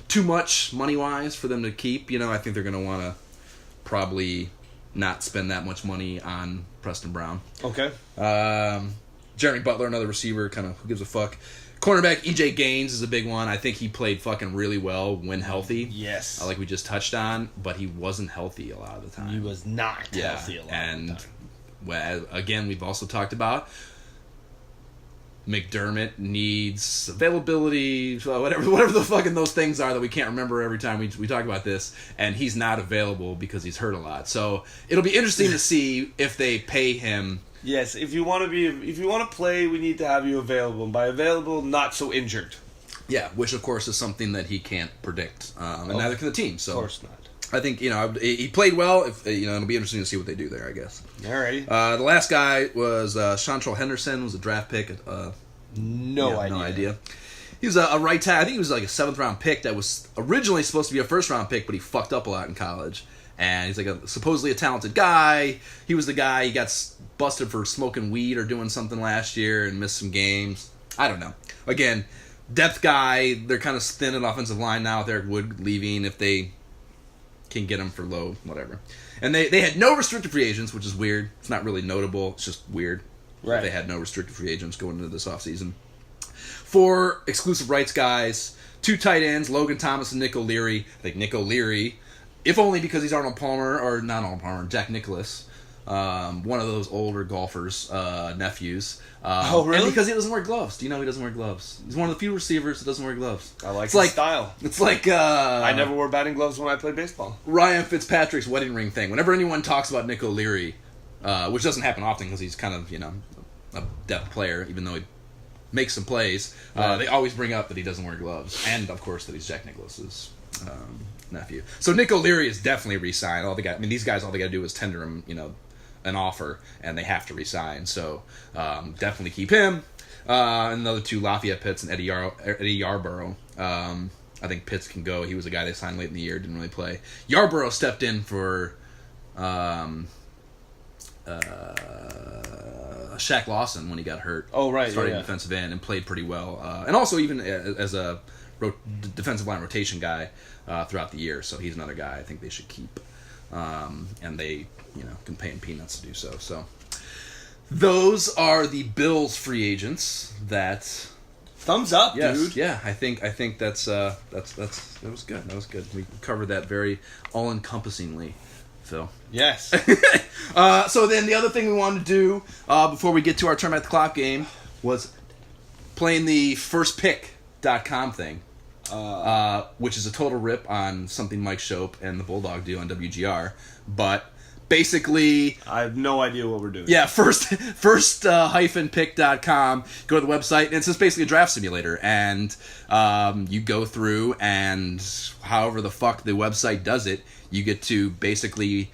too much money-wise for them to keep. I think they're going to want to probably not spend that much money on Preston Brown. Okay. Jeremy Butler, another receiver, kind of who gives a fuck. Cornerback E.J. Gaines is a big one. I think he played fucking really well when healthy. Yes. Like we just touched on, but he wasn't healthy a lot of the time. He was not healthy a lot of the time. And again, we've also talked about McDermott needs availability, whatever the fucking those things are that we can't remember every time we talk about this, and he's not available because he's hurt a lot. So it'll be interesting to see if they pay him. Yes, if you want to play, we need to have you available. And by available, not so injured. Yeah, which of course is something that he can't predict, and neither can the team. So of course not. I think he played well. It'll be interesting to see what they do there, I guess. Alrighty. The last guy was Chantrell Henderson, was a draft pick. No idea. He was a right tackle. I think he was like a 7th round pick that was originally supposed to be a 1st round pick, but he fucked up a lot in college. And he's like supposedly a talented guy. He was the guy. He got busted for smoking weed or doing something last year and missed some games. I don't know. Again, depth guy. They're kind of thin at offensive line now with Eric Wood leaving. If they can get him for low, whatever. And they had no restricted free agents, which is weird. It's not really notable. It's just weird. Right. They had no restricted free agents going into this offseason. 4 exclusive rights guys, 2 tight ends, Logan Thomas and Nick O'Leary. I think Nick O'Leary, if only because he's Arnold Palmer, or not Arnold Palmer, Jack Nicklaus, one of those older golfers' nephews. Oh, really? And because he doesn't wear gloves. Do you know he doesn't wear gloves? He's one of the few receivers that doesn't wear gloves. I like his style. It's like... I never wore batting gloves when I played baseball. Ryan Fitzpatrick's wedding ring thing. Whenever anyone talks about Nick O'Leary, which doesn't happen often because he's kind of, a depth player, even though he makes some plays, they always bring up that he doesn't wear gloves. And, of course, that he's Jack Nicklaus's nephew. So Nick O'Leary is definitely re-signed. These guys, all they got to do is tender him, an offer, and they have to re-sign. So definitely keep him. Another 2, Lafayette Pitts and Eddie Yarborough. I think Pitts can go. He was a guy they signed late in the year, didn't really play. Yarborough stepped in for Shaq Lawson when he got hurt. Oh, right. Starting defensive end and played pretty well. And also even as a defensive line rotation guy throughout the year. So he's another guy I think they should keep. And they, can pay him peanuts to do so. So those are the Bills free agents that... Thumbs up, dude. Yeah, I think that was good. That was good. We covered that very all-encompassingly, Phil. Yes. So then the other thing we wanted to do before we get to our Turn Back the Clock game was playing the firstpick.com thing, which is a total rip on something Mike Shope and the Bulldog do on WGR. But basically... I have no idea what we're doing. Yeah, first-pick.com. Go to the website, and it's just basically a draft simulator. And you go through, and however the fuck the website does it, you get to basically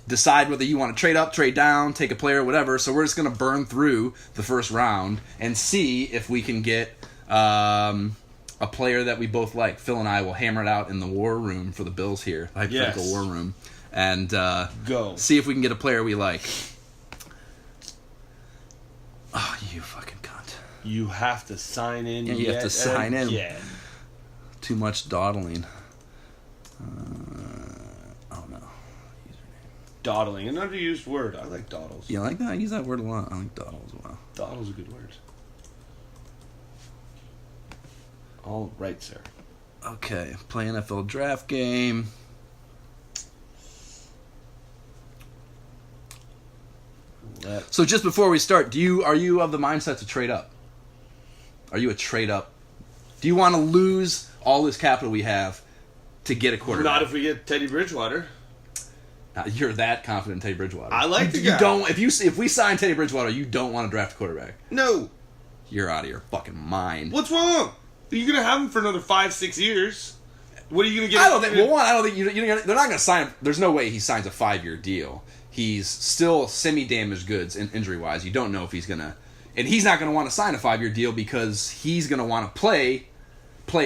decide whether you want to trade up, trade down, take a player, whatever. So we're just going to burn through the first round and see if we can get a player that we both like. Phil and I will hammer it out in the war room for the Bills here, the hypothetical war room, and go see if we can get a player we like. Oh, you fucking cunt. You have to sign in. Yeah, you have to sign in. Yeah. Too much dawdling. Oh no. Dawdling, an underused word. I like dawdles. You like that? I use that word a lot. I like dawdle as well. Dawdle's a good word. All right, sir. Okay, play NFL draft game. So just before we start, are you of the mindset to trade up? Are you a trade up? Do you want to lose all this capital we have to get a quarterback? Not if we get Teddy Bridgewater. You're that confident in Teddy Bridgewater. I like the guy. You don't. If we sign Teddy Bridgewater, you don't want to draft a quarterback. No. You're out of your fucking mind. What's wrong? You're gonna have him for another 5-6 years. What are you going to get? I don't think. Well, one, I don't think they're not going to sign him. There's no way he signs a 5-year deal. He's still semi-damaged goods injury-wise. You don't know if he's going to, and he's not going to want to sign a 5-year deal because he's going to want to play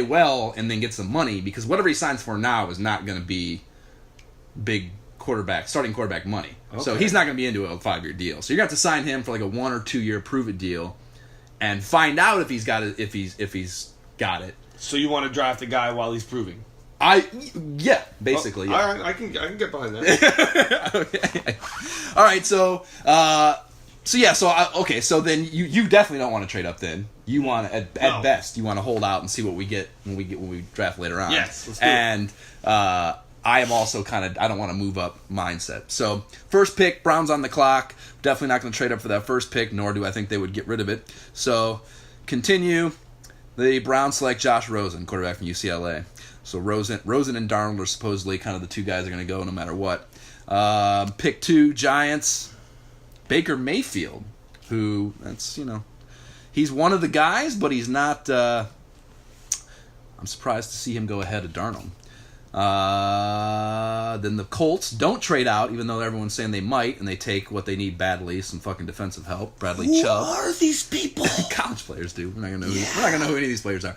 well, and then get some money, because whatever he signs for now is not going to be big starting quarterback money. Okay. So he's not going to be into a 5-year deal. So you're going to have to sign him for like a 1 or 2 year prove it deal, and find out if he's got it. If he's got it. So you want to draft a guy while he's proving? Basically. Yeah. All right, I can get behind that. Okay. All right, so then you definitely don't want to trade up. Then you want to, at best, you want to hold out and see what we get when we draft later on. Yes, let's do and I am also I don't want to move up mindset. So first pick, Browns on the clock. Definitely not going to trade up for that first pick, nor do I think they would get rid of it. So continue. The Browns select Josh Rosen, quarterback from UCLA. So Rosen and Darnold are supposedly kind of the two guys that are going to go no matter what. Pick 2, Giants, Baker Mayfield, who, he's one of the guys, but he's not, I'm surprised to see him go ahead of Darnold. Then the Colts don't trade out, even though everyone's saying they might, and they take what they need badly, some fucking defensive help. Bradley Chubb. Who are these people? College players, dude. We're not gonna know who any of these players are.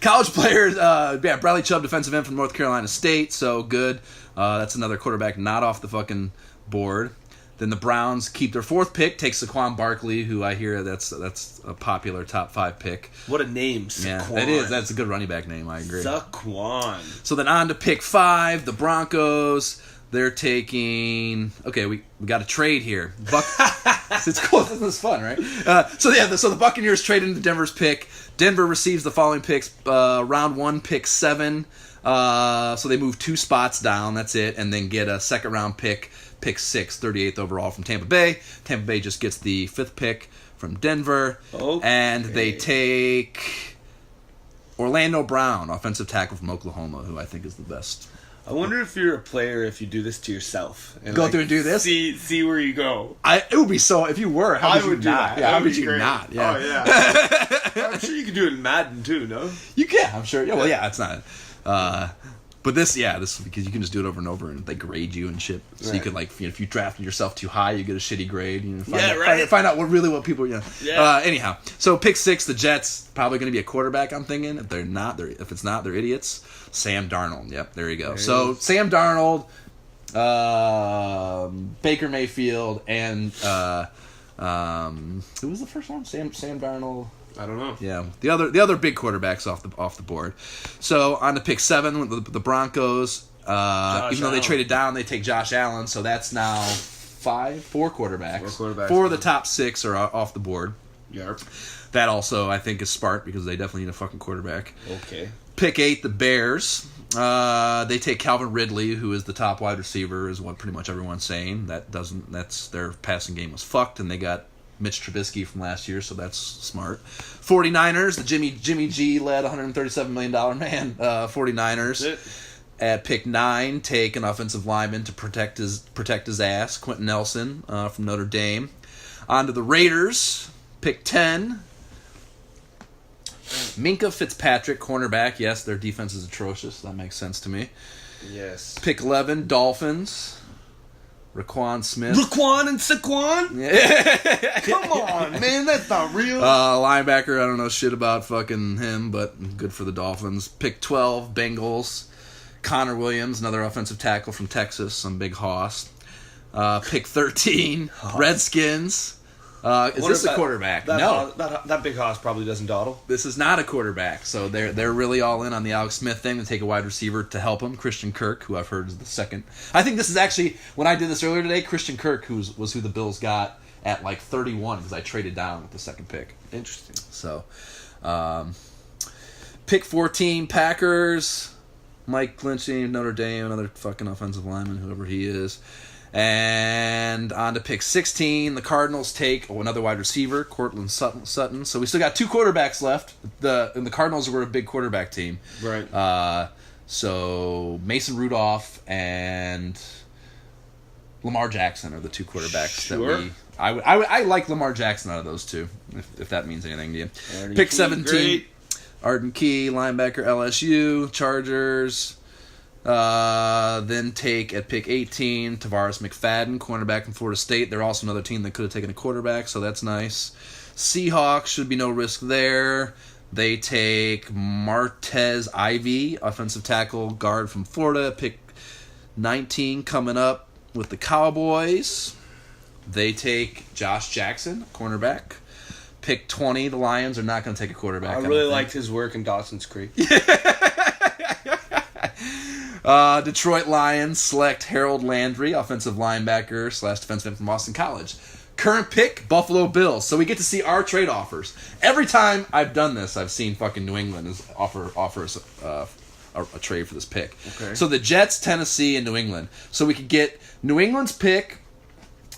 College players. Bradley Chubb, defensive end from North Carolina State. So good. That's another quarterback not off the fucking board. Then the Browns keep their 4th pick, take Saquon Barkley, who I hear that's a popular top 5 pick. What a name, Saquon. Yeah, it is. That's a good running back name, I agree. Saquon. So then on to pick 5, the Broncos. They're taking... Okay, we got a trade here. It's cool. This is fun, right? So the Buccaneers trade into Denver's pick. Denver receives the following picks. Round 1, pick 7. So they move 2 spots down. That's it. And then get a second-round pick 6, 38th overall from Tampa Bay. Tampa Bay just gets the 5th pick from Denver. Okay. And they take Orlando Brown, offensive tackle from Oklahoma, who I think is the best. I wonder if you're a player if you do this to yourself. And go through and do this? See where you go. It would be so... If you were, how would you not? Yeah, how would you not? Yeah. Oh, yeah. I'm sure you could do it in Madden, too, no? You can, I'm sure. Yeah, well, yeah, it's not... But this because you can just do it over and over, and they grade you and shit. So right. You could if you drafted yourself too high, you get a shitty grade. Find out what people. Anyhow, so pick 6, the Jets, probably going to be a quarterback. I'm thinking if it's not, they're idiots. Sam Darnold. Yep, there you go. So Sam Darnold, Baker Mayfield, and who was the first one? Sam Darnold. I don't know. Yeah, the other big quarterbacks off the board. So on to pick 7, the Broncos. Even though they traded down, they take Josh Allen. So that's now 4 quarterbacks. 4 of the top 6 are off the board. Yep. That also I think is smart because they definitely need a fucking quarterback. Okay. Pick 8, the Bears. They take Calvin Ridley, who is the top wide receiver, is what pretty much everyone's saying. That's their passing game was fucked, and they got Mitch Trubisky from last year, so that's smart. 49ers, the Jimmy G led $137 million man. 49ers at pick 9 take an offensive lineman to protect his ass, Quentin Nelson from Notre Dame. On to the Raiders, pick 10. Minkah Fitzpatrick, cornerback. Yes, their defense is atrocious. That makes sense to me. Yes. Pick 11, Dolphins. Raquan Smith. Raquan and Saquon? Yeah. Come on, man. That's not real. Linebacker, I don't know shit about fucking him, but good for the Dolphins. Pick 12, Bengals. Connor Williams, another offensive tackle from Texas, some big hoss. Pick 13, Redskins. Is this a quarterback? No. That big hoss probably doesn't dawdle. This is not a quarterback. So they're really all in on the Alex Smith thing to take a wide receiver to help him. Christian Kirk, who I've heard is the second. I think this is actually, when I did this earlier today, Christian Kirk was who the Bills got at 31 because I traded down with the second pick. Interesting. So, pick 14, Packers. Mike Glinchey, Notre Dame, another fucking offensive lineman, whoever he is. And on to pick 16, the Cardinals take another wide receiver, Cortland Sutton. So we still got 2 quarterbacks left. And the Cardinals were a big quarterback team. Right. So Mason Rudolph and Lamar Jackson are the 2 quarterbacks sure. that I like Lamar Jackson out of those 2, if that means anything to you. Pick 17. Great. Arden Key, linebacker, LSU, Chargers. Then take at pick 18, Tavares McFadden, cornerback from Florida State. They're also another team that could have taken a quarterback, so that's nice. Seahawks, should be no risk there. They take Martez Ivy, offensive tackle, guard from Florida. Pick 19 coming up with the Cowboys. They take Josh Jackson, cornerback. Pick 20, the Lions are not going to take a quarterback. I really liked his work in Dawson's Creek. Detroit Lions select Harold Landry, offensive linebacker / defensive end from Boston College. Current pick, Buffalo Bills. So we get to see our trade offers. Every time I've done this, I've seen fucking New England offer us a trade for this pick. Okay. So the Jets, Tennessee, and New England. So we could get New England's pick.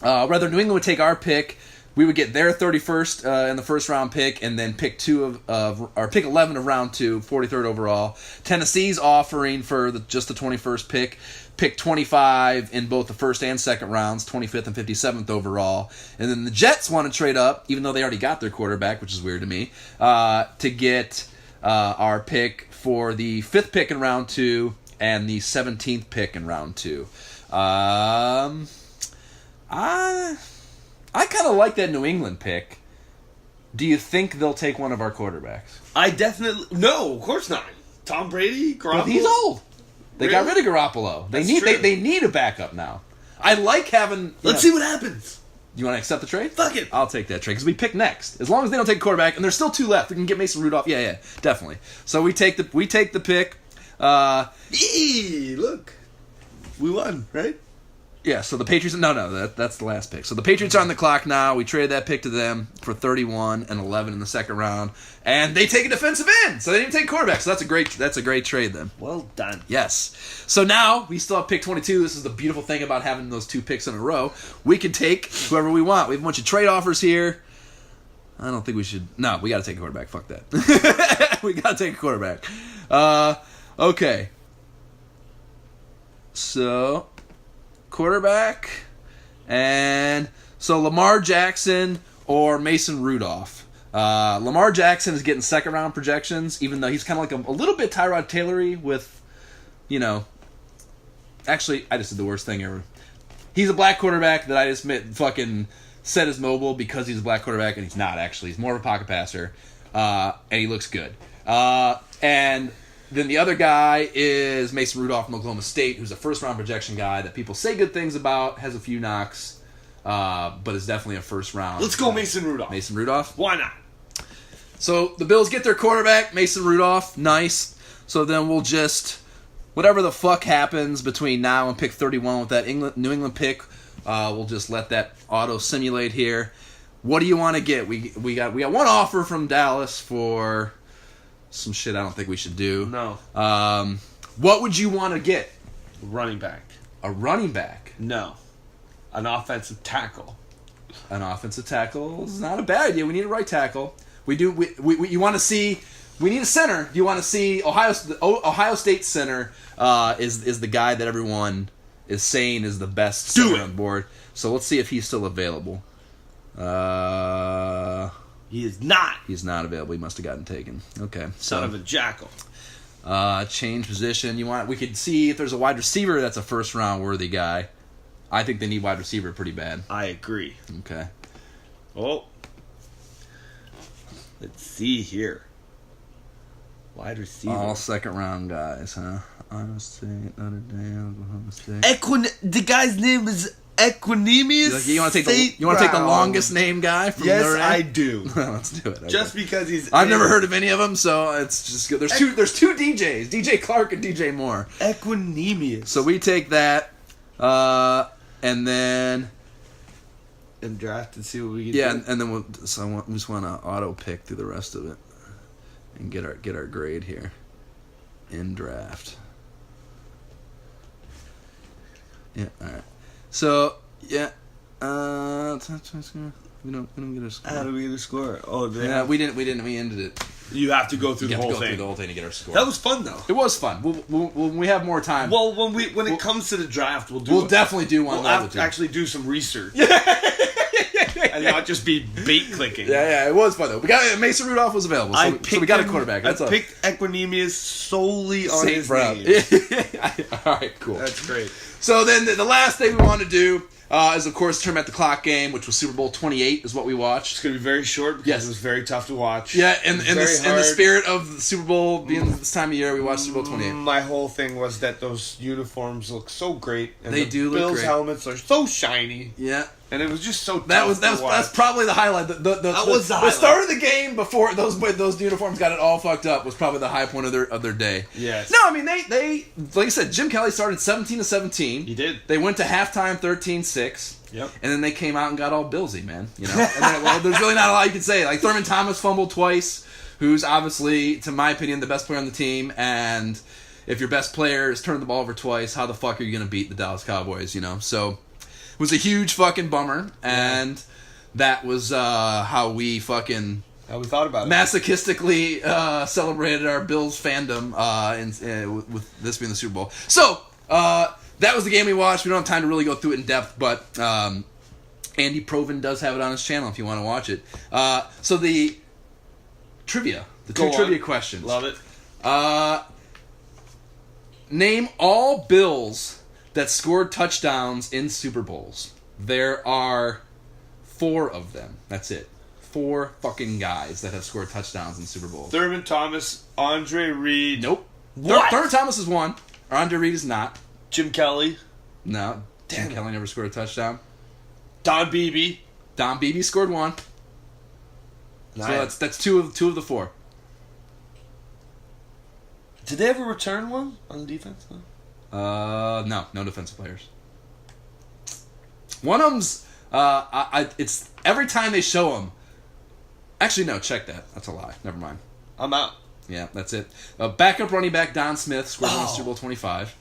New England would take our pick. We would get their 31st in the first round pick, and then pick 2 or pick 11 of round 2, 43rd overall. Tennessee's offering for just the 21st pick 25 in both the first and second rounds, 25th and 57th overall. And then the Jets want to trade up, even though they already got their quarterback, which is weird to me, to get our pick for the 5th pick in round 2 and the 17th pick in round 2. I kind of like that New England pick. Do you think they'll take one of our quarterbacks? I definitely... No, of course not. Tom Brady? Garoppolo? But he's old. They got rid of Garoppolo. They need a backup now. I like having... Let's see what happens. You want to accept the trade? Fuck it. I'll take that trade because we pick next. As long as they don't take a quarterback, and there's still 2 left, we can get Mason Rudolph. Yeah, definitely. So we take the pick. Look, we won, right? Yeah, so the Patriots... No, that's the last pick. So the Patriots are on the clock now. We traded that pick to them for 31 and 11 in the second round. And they take a defensive end. So they didn't take quarterback. So that's a great trade then. Well done. Yes. So now we still have pick 22. This is the beautiful thing about having those 2 picks in a row. We can take whoever we want. We have a bunch of trade offers here. I don't think we should... No, we got to take a quarterback. Fuck that. We got to take a quarterback. Okay. So... quarterback, and so Lamar Jackson or Mason Rudolph. Lamar Jackson is getting second round projections, even though he's kind of like a little bit Tyrod Taylor-y with, actually, I just did the worst thing ever. He's a black quarterback that I just fucking said is mobile because he's a black quarterback, and he's not actually. He's more of a pocket passer, and he looks good. And then the other guy is Mason Rudolph from Oklahoma State, who's a first-round projection guy that people say good things about, has a few knocks, but is definitely a first-round. Let's go Mason Rudolph. Mason Rudolph? Why not? So the Bills get their quarterback, Mason Rudolph. Nice. So then we'll just... whatever the fuck happens between now and pick 31 with that New England pick, we'll just let that auto-simulate here. What do you want to get? We got one offer from Dallas for... some shit I don't think we should do. No. What would you want to get? Running back. A running back? No. An offensive tackle. An offensive tackle is not a bad idea. We need a right tackle. You want to see... we need a center. Do you want to see... Ohio State center is the guy that everyone is saying is the best center on board. So let's see if he's still available. He is not. He's not available. He must have gotten taken. Okay. Son of a jackal. Change position. We could see if there's a wide receiver that's a first round worthy guy. I think they need wide receiver pretty bad. I agree. Okay. Oh. Let's see here. Wide receiver. All second round guys, huh? Iowa State, Notre Dame, Oklahoma State. The guy's name is Equanimous. You want to take the longest name guy from Notre Dame? Yes, I do. Let's do it. Okay. Just because he's... I've never heard of any of them, so it's just good. There's two DJs, DJ Clark and DJ Moore. Equanimous. So we take that, and then... and draft and see what we can do. And then we just want to auto pick through the rest of it and get our grade here in draft. Yeah, all right. So yeah, we don't get a score. How do we get a score? Oh, yeah, we didn't. We ended it. You have to go through the whole thing. Through the whole thing to get our score. That was fun though. It was fun. When we have more time. Well, when it comes to the draft, we'll definitely do one. We'll actually do some research. and not just be bait clicking. Yeah, it was fun though. We got Mason Rudolph was available, so we got a quarterback. That's I picked Equinemius solely on St. his Brown. name. All right, cool. That's great. So then the last thing we want to do is, of course, turn back the clock game, which was Super Bowl 28 is what we watched. It's going to be very short because it was very tough to watch. Yeah, in the spirit of the Super Bowl being this time of year, we watched Super Bowl 28. My whole thing was that those uniforms look so great. And they do look Bills great. helmets are so shiny. Yeah. And it was just so tough that's probably the highlight. The start of the game before those uniforms got it all fucked up was probably the high point of their day. Yes. No, I mean they like I said, Jim Kelly started 17-17. He did. They went to halftime 13-6. Yep. And then they came out and got all Billsy, man. You know. And then, well, there's really not a lot you can say. Like Thurman Thomas fumbled twice, who's obviously, to my opinion, the best player on the team. And if your best player is turning the ball over twice, how the fuck are you gonna beat the Dallas Cowboys? You know. So it was a huge fucking bummer, and that was how we thought about it. Masochistically celebrated our Bills fandom with this being the Super Bowl. So that was the game we watched. We don't have time to really go through it in depth, but Andy Proven does have it on his channel if you want to watch it. So the trivia, two trivia questions. Love it. Name all Bills that scored touchdowns in Super Bowls. There are 4 of them. That's it. 4 fucking guys that have scored touchdowns in Super Bowls. Thurman Thomas, Andre Reed. Nope. What? Thurman Thomas is one. Andre Reed is not. Jim Kelly. No. Jim Kelly never scored a touchdown. Don Beebe. Don Beebe scored 1. Nice. So that's two of the 4. Did they ever return one on defense? No defensive players. One of them's it's every time they show him. Actually, no, check that. That's a lie. Never mind. I'm out. Yeah, that's it. Backup running back Don Smith scored in Super Bowl 25,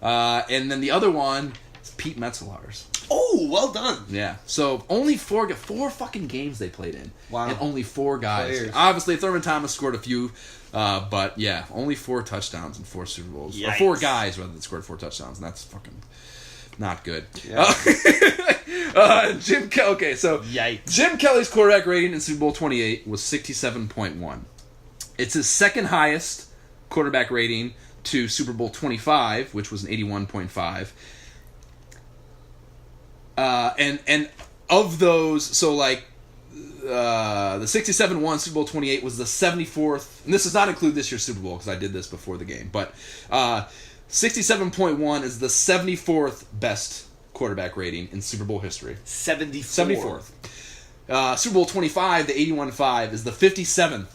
and then the other one is Pete Metzelar's. Oh, well done. Yeah, so only 4 fucking games they played in. Wow. And only 4 guys. Players. Obviously, Thurman Thomas scored a few, but yeah, only 4 touchdowns in 4 Super Bowls. Yikes. Or 4 guys, rather, that scored 4 touchdowns, and that's fucking not good. Yeah. Okay, so Yikes. Jim Kelly's quarterback rating in Super Bowl 28 was 67.1. It's his second highest quarterback rating to Super Bowl 25, which was an 81.5. And of those, so like the 67-1 Super Bowl 28 was the 74th, and this does not include this year's Super Bowl because I did this before the game, but 67.1 is the 74th best quarterback rating in Super Bowl history. 74th. Super Bowl 25, the 81.5, is the 57th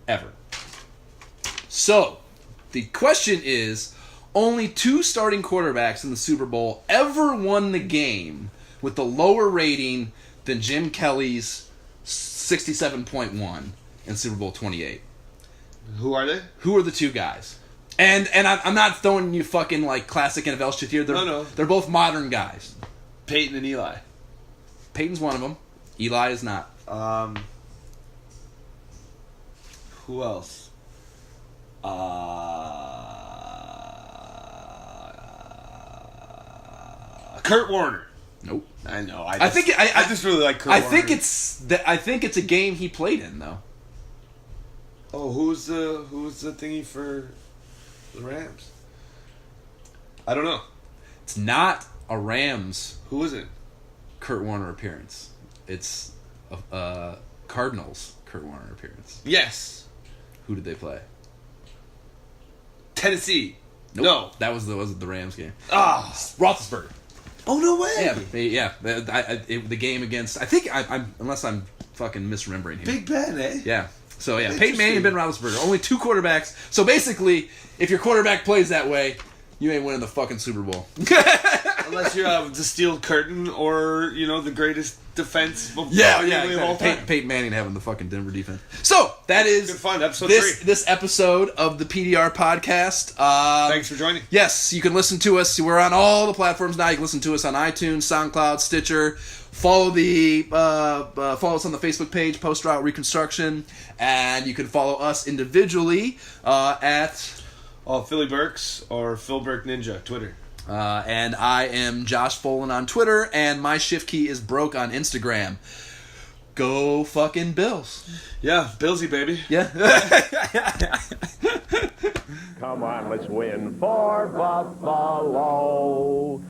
ever. So, the question is, only 2 starting quarterbacks in the Super Bowl ever won the game with the lower rating than Jim Kelly's 67.1 in Super Bowl 28. Who are they? Who are the 2 guys? And I'm not throwing you fucking like classic NFL shit here. No. They're both modern guys. Peyton and Eli. Peyton's one of them. Eli is not. Who else? Kurt Warner. Nope. I know. I just really like Kurt Warner. I think it's a game he played in though. Oh, who's the thingy for the Rams? I don't know. It's not a Rams. Who is it? Kurt Warner appearance. It's a Cardinals Kurt Warner appearance. Yes. Who did they play? Tennessee. Nope. No. That was the Rams game. Roethlisberger. Oh, no way. Yeah. The game against, I think, unless I'm fucking misremembering here. Big Ben, eh? Yeah. So, yeah, Peyton Manning and Ben Roethlisberger. Only 2 quarterbacks. So, basically, if your quarterback plays that way, you ain't winning the fucking Super Bowl. Unless you have the steel curtain or, the greatest defense of all time. Peyton Manning having the fucking Denver defense. So, that is good fun. Episode 3. This episode of the PDR podcast. Thanks for joining. Yes, you can listen to us. We're on all the platforms now. You can listen to us on iTunes, SoundCloud, Stitcher. Follow us on the Facebook page, Post-Drought Reconstruction, and you can follow us individually at Philly Burks or Phil Burke Ninja, Twitter. And I am Josh Folan on Twitter, and my shift key is broke on Instagram. Go fucking Bills. Yeah, Billsy, baby. Yeah. Come on, let's win for Buffalo.